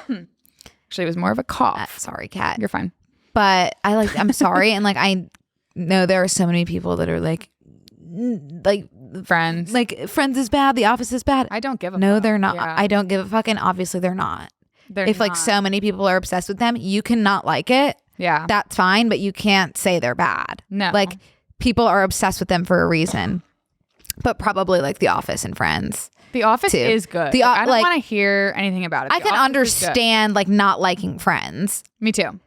B: Actually, it was more of a cough.
A: Sorry, Kat.
B: You're fine.
A: But I'm sorry. And like, I know there are so many people that are like
B: Friends.
A: Friends is bad. The Office is bad.
B: I don't give a
A: No,
B: fuck.
A: they're not.
B: Yeah.
A: I don't give a fuck. And obviously they're not.
B: They're
A: if like
B: not.
A: so many people are obsessed with them, you cannot like it.
B: Yeah.
A: That's fine, but you can't say they're bad.
B: No.
A: Like people are obsessed with them for a reason. But probably like The Office and Friends.
B: The Office
A: too.
B: is good.
A: The
B: I don't
A: like-
B: want to hear anything about it.
A: I
B: The
A: can
B: Office is good.
A: understand like not liking Friends.
B: Me too.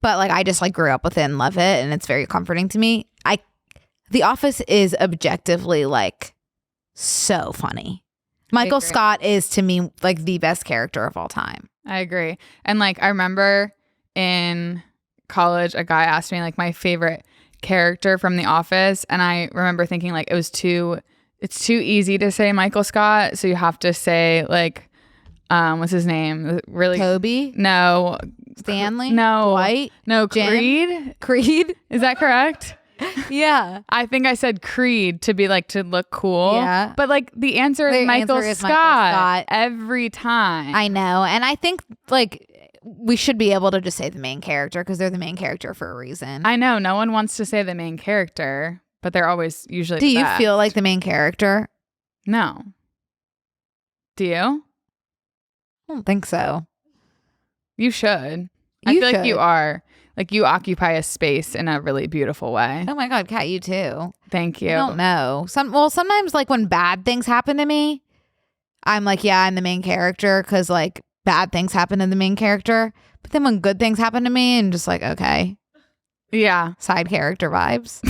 A: But like I just like grew up with it and love it, and it's very comforting to me. The Office is objectively like so funny. Michael
B: agree.
A: Scott is to me like the best character of all time.
B: I agree. And like I remember in college a guy asked me like my favorite character from The Office, and I remember thinking like it's too easy to say Michael Scott, so you have to say like what's his name? Really
A: Toby,
B: No.
A: Stanley,
B: No.
A: Dwight,
B: No,
A: Jim?
B: Creed?
A: Creed.
B: Is that correct?
A: Yeah.
B: I think I said Creed to be like to look cool.
A: Yeah.
B: But like the answer is
A: The
B: Michael
A: answer is
B: Scott
A: Michael Scott.
B: every time.
A: I know. And I think like we should be able to just say the main character because they're the main character for a reason.
B: I know no one wants to say the main character, but they're always usually
A: Do
B: the
A: you
B: best.
A: feel like the main character?
B: No. Do you?
A: I don't think so.
B: You should. I
A: You
B: feel like
A: should.
B: you are. Like you occupy a space in a really beautiful way.
A: Oh my God, Kat, you too.
B: Thank you.
A: I don't know. Sometimes like when bad things happen to me, I'm like, yeah, I'm the main character because like bad things happen to the main character. But then when good things happen to me, I'm just like, okay,
B: Yeah.
A: side character vibes.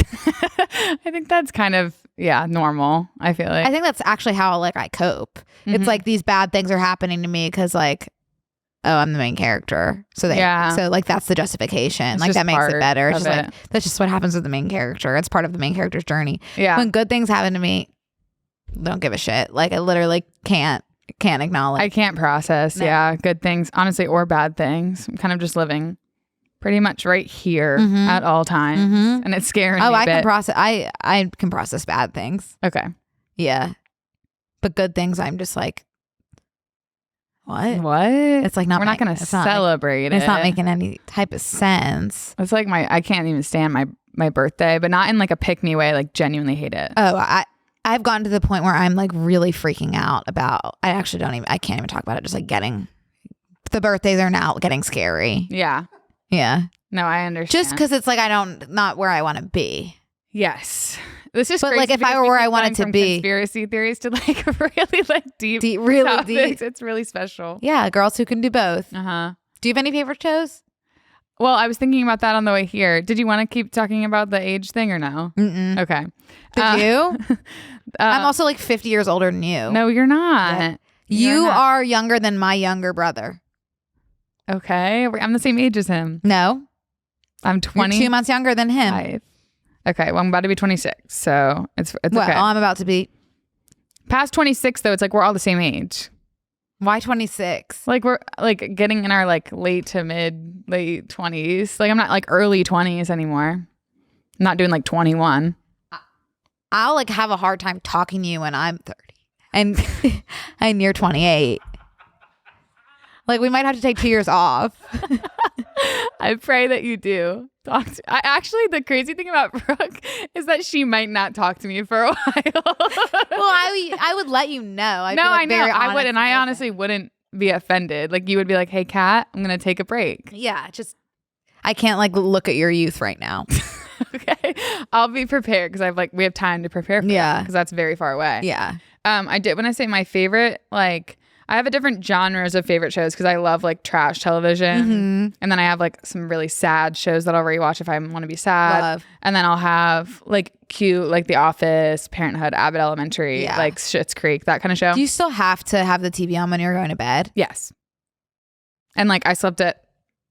B: I think that's kind of normal. I feel like.
A: I think that's actually how like I cope.
B: Mhm.
A: It's like these bad things are happening to me because like, oh, I'm the main character. So so like that's the justification.
B: It's
A: like
B: just
A: that makes it
B: part
A: better. It's
B: of
A: just like
B: it.
A: that's just what happens with the main character. It's part of the main character's journey.
B: Yeah.
A: When good things happen to me, don't give a shit. Like I literally can't acknowledge.
B: I can't process.
A: No.
B: Yeah. Good things, honestly, or bad things. I'm kind of just living pretty much right here
A: Mhm.
B: at all times.
A: Mhm.
B: And it's scaring me
A: Oh,
B: a
A: I can
B: bit.
A: process. I can process bad things.
B: Okay.
A: Yeah, but good things, I'm just like, what?
B: What?
A: It's like not.
B: We're not going to celebrate it.
A: It's not making any type of sense.
B: It's like I can't even stand my birthday, but not in like a pick me way, like genuinely hate it.
A: Oh, I've gotten to the point where I'm like really freaking out about. I can't even talk about it. Just like the birthdays are now getting scary.
B: Yeah.
A: Yeah,
B: No, I understand.
A: just because it's like not where I want to be.
B: Yes. This is
A: But,
B: crazy
A: like, if I
B: because
A: were
B: we
A: where
B: keep
A: I want it
B: going
A: to
B: from
A: be-
B: conspiracy theories to like really like deep
A: Really
B: topics.
A: deep.
B: It's really special.
A: Yeah, girls who can do both.
B: Uh-huh.
A: Do you have any favorite shows?
B: Well, I was thinking about that on the way here. Did you want to keep talking about the age thing or no?
A: Mm-mm.
B: Okay.
A: Did you? I'm
B: uh,
A: also like 50 years older than you.
B: No, you're not.
A: Yeah.
B: You're
A: You
B: not.
A: are younger than my younger brother.
B: Okay. I'm the same age as him.
A: No,
B: I'm
A: you're
B: 25.
A: 2 months younger than him.
B: Okay. Well, I'm about to be 26. So it's
A: Well,
B: okay.
A: I'm about to be.
B: Past 26, though, it's like we're all the same age.
A: Why 26?
B: Like we're like getting in our like late 20s. Like I'm not like early 20s anymore. I'm not doing like 21.
A: I'll like have a hard time talking to you when I'm 30 and you're 28. Like we might have to take 2 years off.
B: I pray that you do. Actually, the crazy thing about Brooke is that she might not talk to me for a while.
A: Well, I would let you know. I'd
B: no,
A: be, like,
B: I know.
A: very
B: I would,
A: honest
B: and I
A: open.
B: honestly wouldn't be offended. Like you would be like, "Hey, Kat, I'm gonna take a break."
A: Yeah, just I can't like look at your youth right now.
B: Okay, I'll be prepared because we have time to prepare for
A: Yeah.
B: because that's very far away.
A: Yeah.
B: I did when I say my favorite, like I have a different genres of favorite shows because I love like trash television,
A: Mm-hmm.
B: and then I have like some really sad shows that I'll rewatch if I want to be sad,
A: Love.
B: and then I'll have like cute like The Office, Parenthood, Abbott Elementary,
A: Yeah.
B: like Schitt's Creek, that kind of show.
A: Do you still have to have the TV on when you're going to bed?
B: Yes, and like I slept at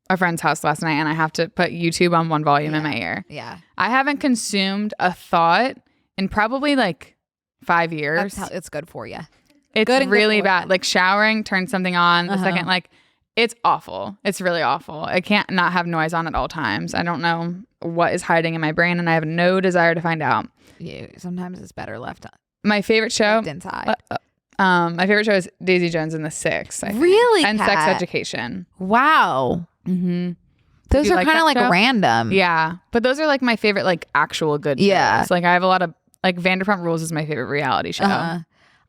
B: a friend's house last night, and I have to put YouTube on one volume in my ear.
A: Yeah.
B: I haven't consumed a thought in probably like 5 years.
A: It's good for you.
B: It's
A: Good and good
B: really
A: for
B: bad.
A: you.
B: Like showering, turn something on. The
A: Uh-huh.
B: second, like, it's awful. It's really awful. I can't not have noise on at all times. I don't know what is hiding in my brain, and I have no desire to find out.
A: Yeah. Sometimes it's better left
B: My favorite show,
A: inside.
B: my favorite show is Daisy Jones and the Six. I think.
A: Really,
B: And Sex
A: Kat?
B: Education.
A: Wow.
B: Mm-hmm.
A: Those
B: you
A: are
B: like
A: kind of
B: that
A: like
B: show?
A: random.
B: Yeah, but those are like my favorite, like actual good shows.
A: Yeah.
B: Like I have a lot of like Vanderpump Rules is my favorite reality show.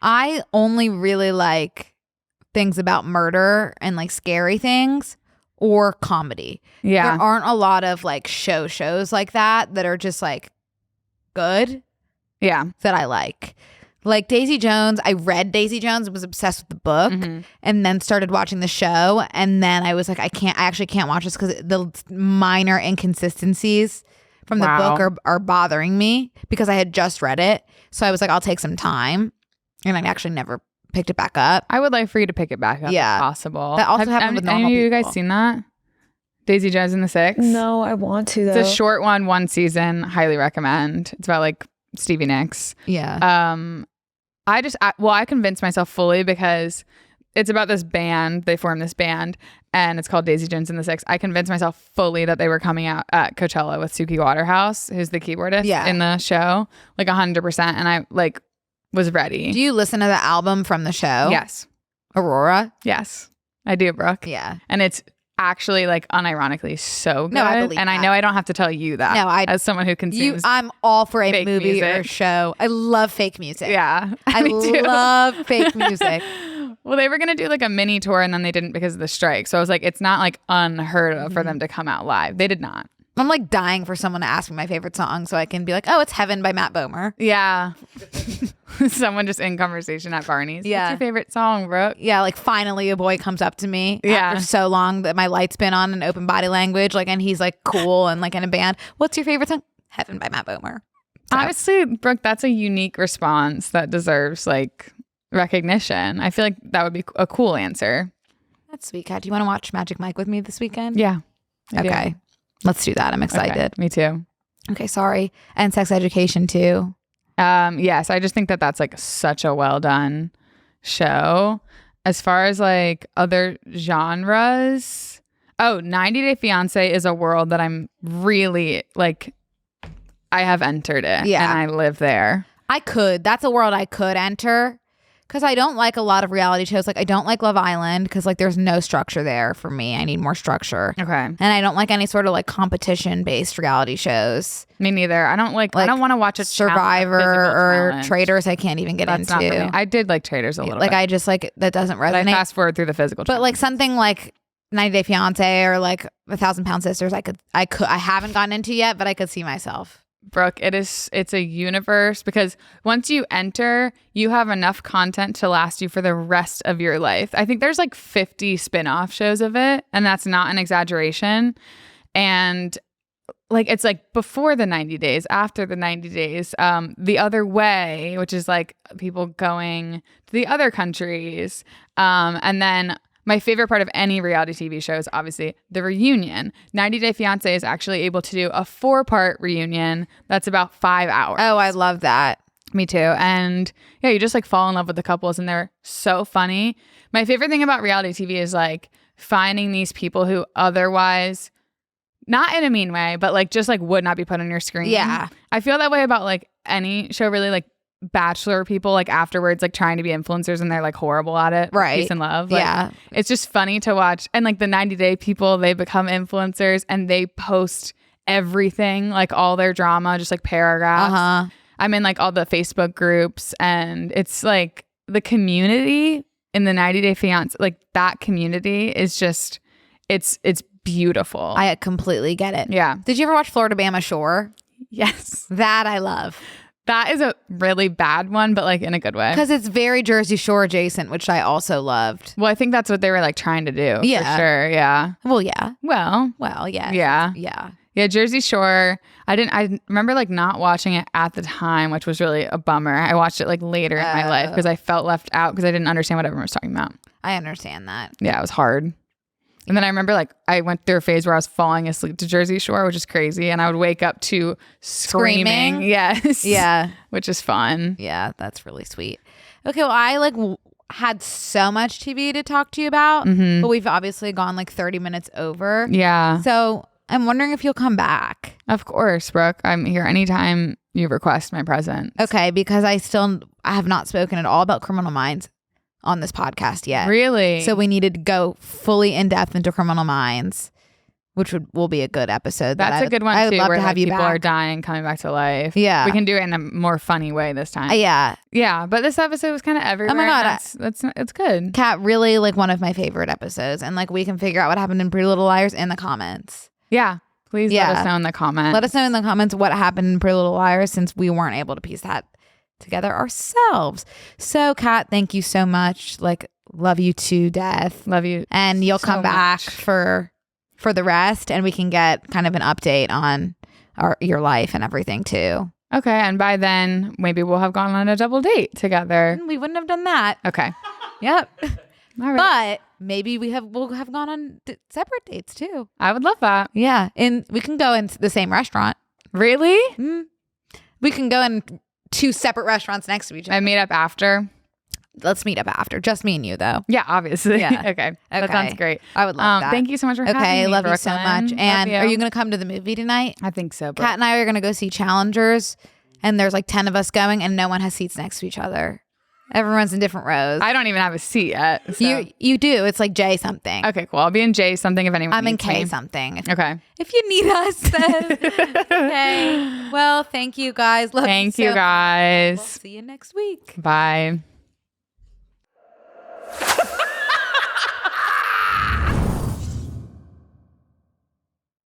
A: I only really like things about murder and like scary things or comedy.
B: Yeah.
A: There aren't a lot of like shows like that are just like good
B: Yeah.
A: that I like. Like Daisy Jones, I read Daisy Jones and was obsessed with the book and then started watching the show. And then I was like, I actually can't watch this because the minor inconsistencies from the book are bothering me because I had just read it. So I was like, I'll take some time. And I actually never picked it back up.
B: I would like for you to pick it back up if possible.
A: That also happened with normal
B: people. Have you guys
A: people.
B: seen that? Daisy Jones and the Six?
C: No, I want to though.
B: It's a short one season. Highly recommend. It's about like Stevie Nicks.
A: Yeah.
B: I convinced myself fully because it's about this band. They formed this band and it's called Daisy Jones and the Six. I convinced myself fully that they were coming out at Coachella with Suki Waterhouse, who's the keyboardist in the show, like 100%. And I like was ready.
A: Do you listen to the album from the show?
B: Yes.
A: Aurora?
B: Yes. I do, Brooke.
A: Yeah.
B: And it's actually like unironically so good.
A: No, I believe
B: and
A: that.
B: I know I don't have to tell you that.
A: No,
B: as someone who consumes
A: I'm all for a
B: fake
A: movie or
B: music.
A: show. I love fake music.
B: Yeah.
A: I
B: Me too.
A: love fake music.
B: Well, they were going to do like a mini tour and then they didn't because of the strike. So I was like, it's not like unheard of for them to come out live. They did not.
A: I'm like dying for someone to ask me my favorite song so I can be like, oh, it's Heaven by Matt Bomer.
B: Yeah. Someone just in conversation at Barney's.
A: Yeah.
B: What's your favorite song, Brooke?
A: Yeah, like finally a boy comes up to me
B: Yeah.
A: after so long that my light's been on in open body language, like, and he's like cool and like in a band. What's your favorite song? Heaven by Matt Bomer. So.
B: Honestly, Brooke, that's a unique response that deserves like recognition. I feel like that would be a cool answer.
A: That's sweet, Kat. Do you want to watch Magic Mike with me this weekend?
B: Yeah. I do.
A: Okay. Let's do that. I'm excited.
B: Okay, me too.
A: Okay, sorry. And Sex Education too.
B: Yes, I just think that that's like such a well done show. As far as like other genres, 90 Day Fiancé is a world that I'm really like, I have entered it.
A: Yeah.
B: And I live there.
A: That's a world I could enter because I don't like a lot of reality shows. Like I don't like Love Island because like there's no structure there for me. I need more structure.
B: Okay.
A: And I don't like any sort of like competition based reality shows.
B: Me neither. I don't I don't want to watch a
A: Survivor or Traders. I can't even get
B: That's
A: into.
B: not for me. I did like Traders a little
A: like
B: bit.
A: I just like that doesn't
B: But I
A: resonate.
B: fast forward through the physical.
A: But like
B: challenges.
A: something like 90 Day Fiance or like 1,000 Pound Sisters, I haven't gotten into yet, but I could see myself.
B: Brooke, it's a universe because once you enter, you have enough content to last you for the rest of your life. I think there's like 50 spin-off shows of it, and that's not an exaggeration. And like it's like before the 90 days, after the 90 days, The Other Way, which is like people going to the other countries. And then my favorite part of any reality TV show is obviously the reunion. 90 Day Fiancé is actually able to do a 4-part reunion that's about 5 hours.
A: Oh, I love that.
B: Me too. And yeah, you just like fall in love with the couples and they're so funny. My favorite thing about reality TV is like finding these people who otherwise, not in a mean way, but like just like would not be put on your screen.
A: Yeah.
B: I feel that way about like any show, really, like Bachelor people, like afterwards, like trying to be influencers and they're like horrible at it.
A: Right.
B: Peace and love. Like,
A: Yeah.
B: It's just funny to watch. And like the 90 Day people, they become influencers and they post everything, like all their drama, just like paragraphs.
A: Uh-huh.
B: I'm in like all the Facebook groups and it's like the community in the 90 Day Fiancé, like that community is just, it's beautiful.
A: I completely get it.
B: Yeah.
A: Did you ever watch Florida Bama Shore?
B: Yes.
A: That I love.
B: That is a really bad one, but like in a good way.
A: Because it's very Jersey Shore adjacent, which I also loved.
B: Well, I think that's what they were like trying to do.
A: Yeah.
B: For sure. Yeah.
A: Well, yeah.
B: Well,
A: Yeah.
B: Yeah.
A: Yeah.
B: yeah. Jersey Shore. I remember like not watching it at the time, which was really a bummer. I watched it like later in my life because I felt left out because I didn't understand what everyone was talking about.
A: I understand that.
B: Yeah. It was hard. And then I remember like I went through a phase where I was falling asleep to Jersey Shore, which is crazy. And I would wake up to screaming.
A: Screaming?
B: Yes.
A: Yeah.
B: Which is fun.
A: Yeah. That's really sweet. Okay. Well, I like had so much TV to talk to you about, but we've obviously gone like 30 minutes over.
B: Yeah.
A: So I'm wondering if you'll come back.
B: Of course, Brooke. I'm here anytime you request my presence.
A: Okay. Because I have not spoken at all about Criminal Minds on this podcast yet.
B: Really?
A: So we needed to go fully in depth into Criminal Minds, which will be a good episode.
B: That's a good one
A: I would
B: too,
A: love
B: where
A: to have
B: like,
A: you
B: people
A: back.
B: are dying, coming back to life.
A: Yeah.
B: We can do it in a more funny way this time.
A: Yeah.
B: Yeah, but this episode was kind of everywhere.
A: Oh my God,
B: it's good.
A: Kat, really like one of my favorite episodes. And like we can figure out what happened in Pretty Little Liars in the comments.
B: Yeah, please let us know in the comments.
A: Let us know in the comments what happened in Pretty Little Liars, since we weren't able to piece that together ourselves. So Kat, thank you so much. Like, love you to death.
B: Love you.
A: And you'll
B: so
A: come back
B: much.
A: for the rest, and we can get kind of an update on your life and everything too.
B: Okay, and by then maybe we'll have gone on a double date together.
A: We wouldn't have done that.
B: Okay.
A: Yep.
B: All right.
A: But maybe we'll have gone on separate dates too.
B: I would love that.
A: Yeah, and we can go in the same restaurant.
B: Really?
A: We can go in 2 separate restaurants next to each other.
B: I meet up after.
A: Let's meet up after. Just me and you, though.
B: Yeah, obviously.
A: Yeah.
B: Okay. That sounds great.
A: I would love that.
B: Thank you so much for having me.
A: Okay, love you so
B: Brooklyn.
A: much. And
B: Love
A: are you going to come to the movie tonight?
B: I think so.
A: Kat and I are going to go see Challengers, and there's like 10 of us going, and no one has seats next to each other. Everyone's in different rows.
B: I don't even have a seat yet. So.
A: You do. It's like J something.
B: Okay, cool. I'll be in J something if anyone
A: I'm in
B: needs
A: K
B: me.
A: something.
B: Okay.
A: If you need us, then okay. Well, thank you guys. Love
B: Thank
A: you
B: you
A: so
B: guys.
A: much. We'll see you next week.
B: Bye.